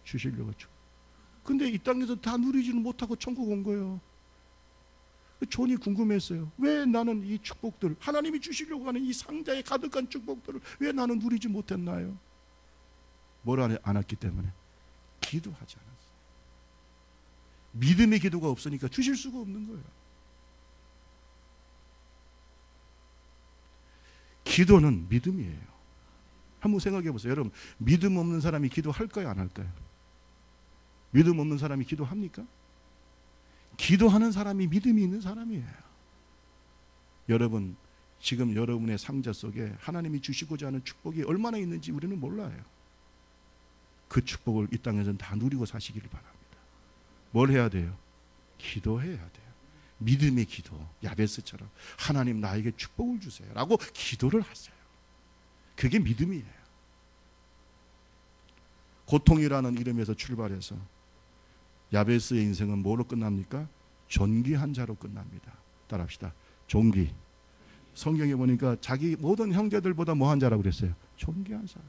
주시려고 축복. 근데 이 땅에서 다 누리지는 못하고 천국 온 거예요. 존이 궁금했어요. 왜 나는 이 축복들, 하나님이 주시려고 하는 이 상자에 가득한 축복들을 왜 나는 누리지 못했나요? 뭘 안 했기 때문에? 기도하지 않았어요. 믿음의 기도가 없으니까 주실 수가 없는 거예요. 기도는 믿음이에요. 한번 생각해 보세요. 여러분, 믿음 없는 사람이 기도할까요? 안 할까요? 믿음 없는 사람이 기도합니까? 기도하는 사람이 믿음이 있는 사람이에요. 여러분, 지금 여러분의 상자 속에 하나님이 주시고자 하는 축복이 얼마나 있는지 우리는 몰라요. 그 축복을 이 땅에서는 다 누리고 사시기를 바랍니다. 뭘 해야 돼요? 기도해야 돼요. 믿음의 기도, 야베스처럼 하나님 나에게 축복을 주세요 라고 기도를 하세요. 그게 믿음이에요. 고통이라는 이름에서 출발해서 야베스의 인생은 뭐로 끝납니까? 존귀한 자로 끝납니다. 따라합시다. 존귀. 성경에 보니까 자기 모든 형제들보다 뭐한 자라고 그랬어요? 존귀한 사람.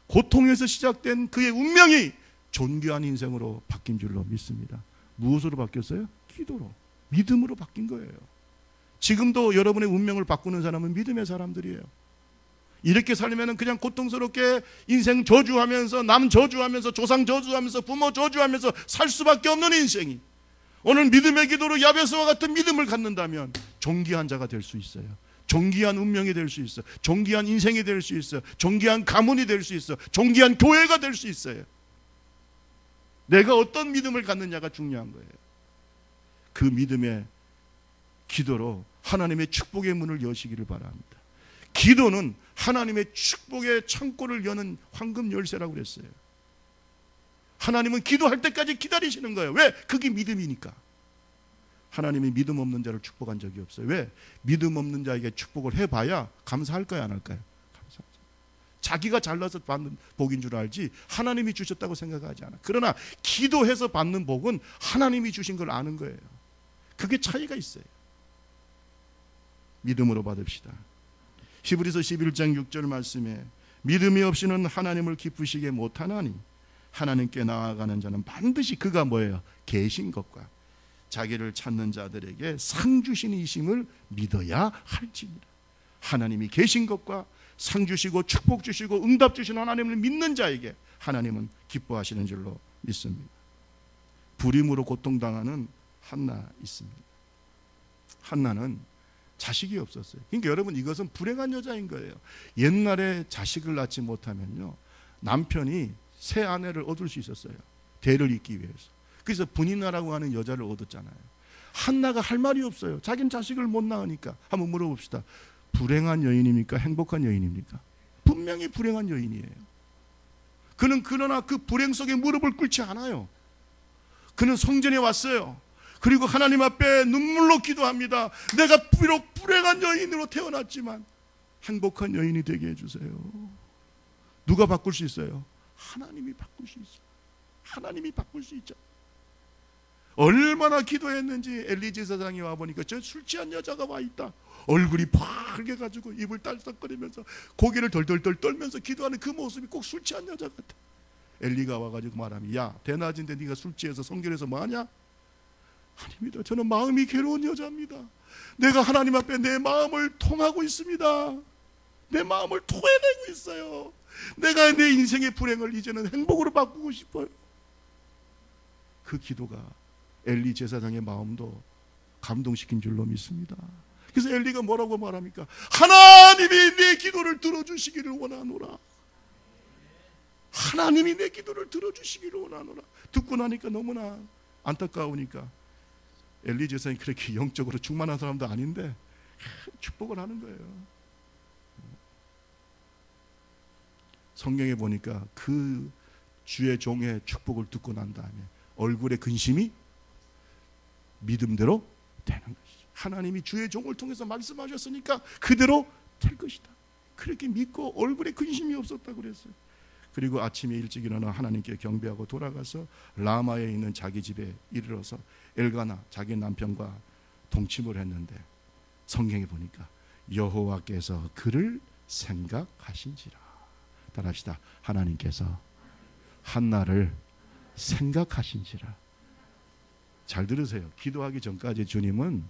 고통에서 시작된 그의 운명이 존귀한 인생으로 바뀐 줄로 믿습니다. 무엇으로 바뀌었어요? 기도로, 믿음으로 바뀐 거예요. 지금도 여러분의 운명을 바꾸는 사람은 믿음의 사람들이에요. 이렇게 살면 그냥 고통스럽게 인생 저주하면서 남 저주하면서 조상 저주하면서 부모 저주하면서 살 수밖에 없는 인생이, 오늘 믿음의 기도로 야베스와 같은 믿음을 갖는다면 존귀한 자가 될 수 있어요. 존귀한 운명이 될 수 있어. 존귀한 인생이 될 수 있어. 존귀한 가문이 될 수 있어. 존귀한 교회가 될 수 있어요. 내가 어떤 믿음을 갖느냐가 중요한 거예요. 그 믿음의 기도로 하나님의 축복의 문을 여시기를 바랍니다. 기도는 하나님의 축복의 창고를 여는 황금 열쇠라고 그랬어요. 하나님은 기도할 때까지 기다리시는 거예요. 왜? 그게 믿음이니까. 하나님이 믿음 없는 자를 축복한 적이 없어요. 왜? 믿음 없는 자에게 축복을 해봐야 감사할까요, 안 할까요? 감사하죠. 자기가 잘나서 받는 복인 줄 알지 하나님이 주셨다고 생각하지 않아. 그러나 기도해서 받는 복은 하나님이 주신 걸 아는 거예요. 그게 차이가 있어요. 믿음으로 받읍시다. 히브리서 11장 6절 말씀에 믿음이 없이는 하나님을 기쁘시게 못하나니 하나님께 나아가는 자는 반드시 그가 뭐예요? 계신 것과 자기를 찾는 자들에게 상 주신 이심을 믿어야 할지니라. 하나님이 계신 것과 상 주시고 축복 주시고 응답 주신 하나님을 믿는 자에게 하나님은 기뻐하시는 줄로 믿습니다. 불임으로 고통당하는 한나 있습니다. 한나는 자식이 없었어요. 그러니까 여러분, 이것은 불행한 여자인 거예요. 옛날에 자식을 낳지 못하면요, 남편이 새 아내를 얻을 수 있었어요. 대를 잇기 위해서. 그래서 분이나라고 하는 여자를 얻었잖아요. 한나가 할 말이 없어요. 자기는 자식을 못 낳으니까. 한번 물어봅시다. 불행한 여인입니까? 행복한 여인입니까? 분명히 불행한 여인이에요. 그는 그러나 그 불행 속에 무릎을 꿇지 않아요. 그는 성전에 왔어요. 그리고 하나님 앞에 눈물로 기도합니다. 내가 비록 불행한 여인으로 태어났지만 행복한 여인이 되게 해주세요. 누가 바꿀 수 있어요? 하나님이 바꿀 수 있어요. 하나님이 바꿀 수 있죠. 얼마나 기도했는지 엘리 제사장이 와보니까 저 술 취한 여자가 와있다. 얼굴이 빨개가지고 입을 딸싹거리면서 고개를 덜덜덜 떨면서 기도하는 그 모습이 꼭 술 취한 여자 같아. 엘리가 와가지고 말하면, 야, 대낮인데 네가 술 취해서 성전에서 뭐하냐? 아닙니다. 저는 마음이 괴로운 여자입니다. 내가 하나님 앞에 내 마음을 통하고 있습니다. 내 마음을 토해내고 있어요. 내가 내 인생의 불행을 이제는 행복으로 바꾸고 싶어요. 그 기도가 엘리 제사장의 마음도 감동시킨 줄로 믿습니다. 그래서 엘리가 뭐라고 말합니까? 하나님이 내 기도를 들어주시기를 원하노라. 하나님이 내 기도를 들어주시기를 원하노라. 듣고 나니까 너무나 안타까우니까 엘리 제사장이 그렇게 영적으로 충만한 사람도 아닌데 축복을 하는 거예요. 성경에 보니까 그 주의 종의 축복을 듣고 난 다음에 얼굴의 근심이 믿음대로 되는 것이죠. 하나님이 주의 종을 통해서 말씀하셨으니까 그대로 될 것이다. 그렇게 믿고 얼굴에 근심이 없었다고 그랬어요. 그리고 아침에 일찍 일어나 하나님께 경배하고 돌아가서 라마에 있는 자기 집에 이르러서 엘가나 자기 남편과 동침을 했는데 성경에 보니까 여호와께서 그를 생각하신지라. 따라합시다. 하나님께서 한나를 생각하신지라. 잘 들으세요. 기도하기 전까지 주님은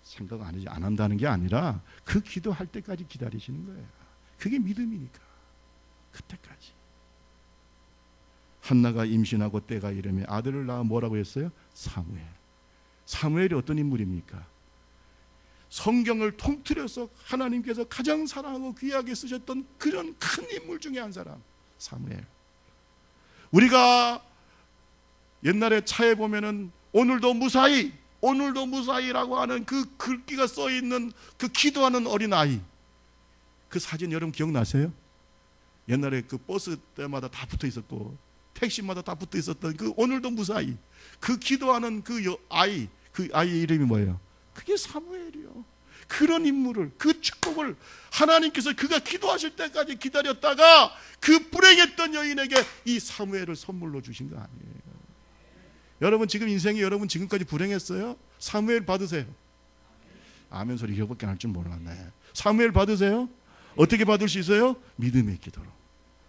생각 안 한다는 게 아니라 그 기도할 때까지 기다리시는 거예요. 그게 믿음이니까. 그때까지. 한나가 임신하고 때가 이르매 아들을 낳아 뭐라고 했어요? 사무엘. 사무엘이 어떤 인물입니까? 성경을 통틀어서 하나님께서 가장 사랑하고 귀하게 쓰셨던 그런 큰 인물 중에 한 사람, 사무엘. 우리가 옛날에 차에 보면은 오늘도 무사히라고 하는 그 글귀가 써 있는 그 기도하는 어린아이, 그 사진 여러분 기억나세요? 옛날에 그 버스 때마다 다 붙어 있었고 택시마다 다 붙어 있었던 그 오늘도 무사히, 그 기도하는 그 아이, 그 아이의 이름이 뭐예요? 그게 사무엘이요. 그런 인물을, 그 축복을 하나님께서 그가 기도하실 때까지 기다렸다가 그 불행했던 여인에게 이 사무엘을 선물로 주신 거 아니에요. 여러분 지금 인생이 여러분 지금까지 불행했어요? 사무엘 받으세요. 아멘 소리 이거밖에 할 줄 몰랐네. 사무엘 받으세요. 어떻게 받을 수 있어요? 믿음의 기도로.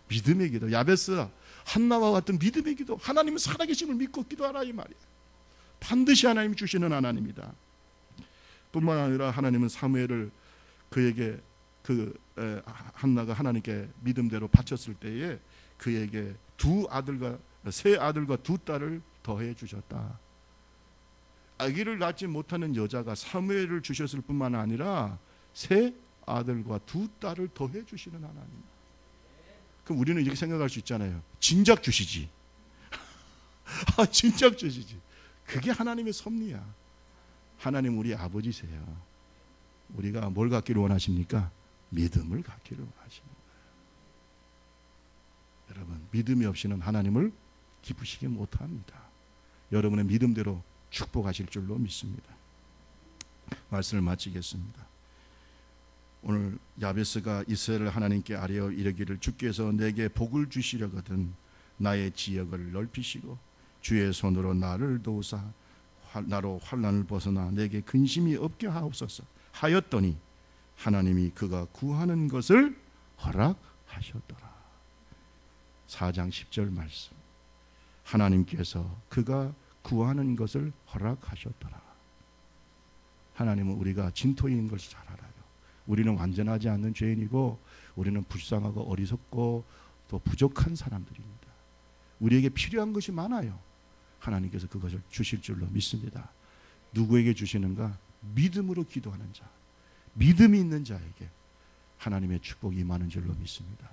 믿음의 기도. 야베스 한나와 같은 믿음의 기도. 하나님은 살아계심을 믿고 기도하라 이 말이에요. 반드시 하나님이 주시는 하나님이다. 뿐만 아니라 하나님은 사무엘을 그에게 한나가 하나님께 믿음대로 바쳤을 때에 그에게 세 아들과 두 딸을 더해 주셨다. 아기를 낳지 못하는 여자가 사무엘을 주셨을 뿐만 아니라 세 아들과 두 딸을 더해 주시는 하나님. 그럼 우리는 이렇게 생각할 수 있잖아요. 진작 주시지. 진작 주시지. 그게 하나님의 섭리야. 하나님 우리 아버지세요. 우리가 뭘 갖기를 원하십니까? 믿음을 갖기를 원하시는 거예요. 여러분, 믿음이 없이는 하나님을 기쁘시게 못합니다. 여러분의 믿음대로 축복하실 줄로 믿습니다. 말씀을 마치겠습니다. 오늘 야베스가 이스라엘 하나님께 아뢰어 이르기를 주께서 내게 복을 주시려거든 나의 지역을 넓히시고 주의 손으로 나를 도우사 나로 환난을 벗어나 내게 근심이 없게 하옵소서 하였더니 하나님이 그가 구하는 것을 허락하셨더라. 4장 10절 말씀. 하나님께서 그가 구하는 것을 허락하셨더라. 하나님은 우리가 진토인 것을 잘 알아요. 우리는 완전하지 않는 죄인이고 우리는 불쌍하고 어리석고 또 부족한 사람들입니다. 우리에게 필요한 것이 많아요. 하나님께서 그것을 주실 줄로 믿습니다. 누구에게 주시는가? 믿음으로 기도하는 자, 믿음이 있는 자에게 하나님의 축복이 임하는 줄로 믿습니다.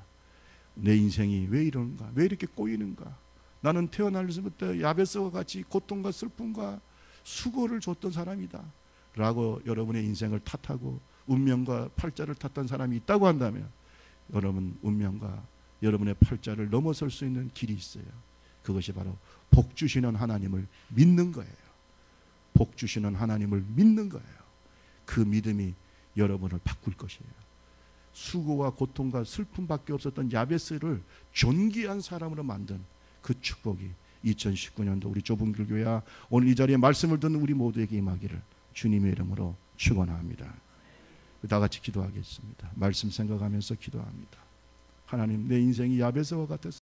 내 인생이 왜 이러는가? 왜 이렇게 꼬이는가? 나는 태어날부터 야베스와 같이 고통과 슬픔과 수고를 줬던 사람이다 라고 여러분의 인생을 탓하고 운명과 팔자를 탓한 사람이 있다고 한다면 여러분 운명과 여러분의 팔자를 넘어설 수 있는 길이 있어요. 그것이 바로 복 주시는 하나님을 믿는 거예요. 복 주시는 하나님을 믿는 거예요. 그 믿음이 여러분을 바꿀 것이에요. 수고와 고통과 슬픔밖에 없었던 야베스를 존귀한 사람으로 만든 그 축복이 2019년도 우리 좁은 길 교회와 오늘 이 자리에 말씀을 듣는 우리 모두에게 임하기를 주님의 이름으로 축원합니다. 다 같이 기도하겠습니다. 말씀 생각하면서 기도합니다. 하나님, 내 인생이 야베스와 같았어요.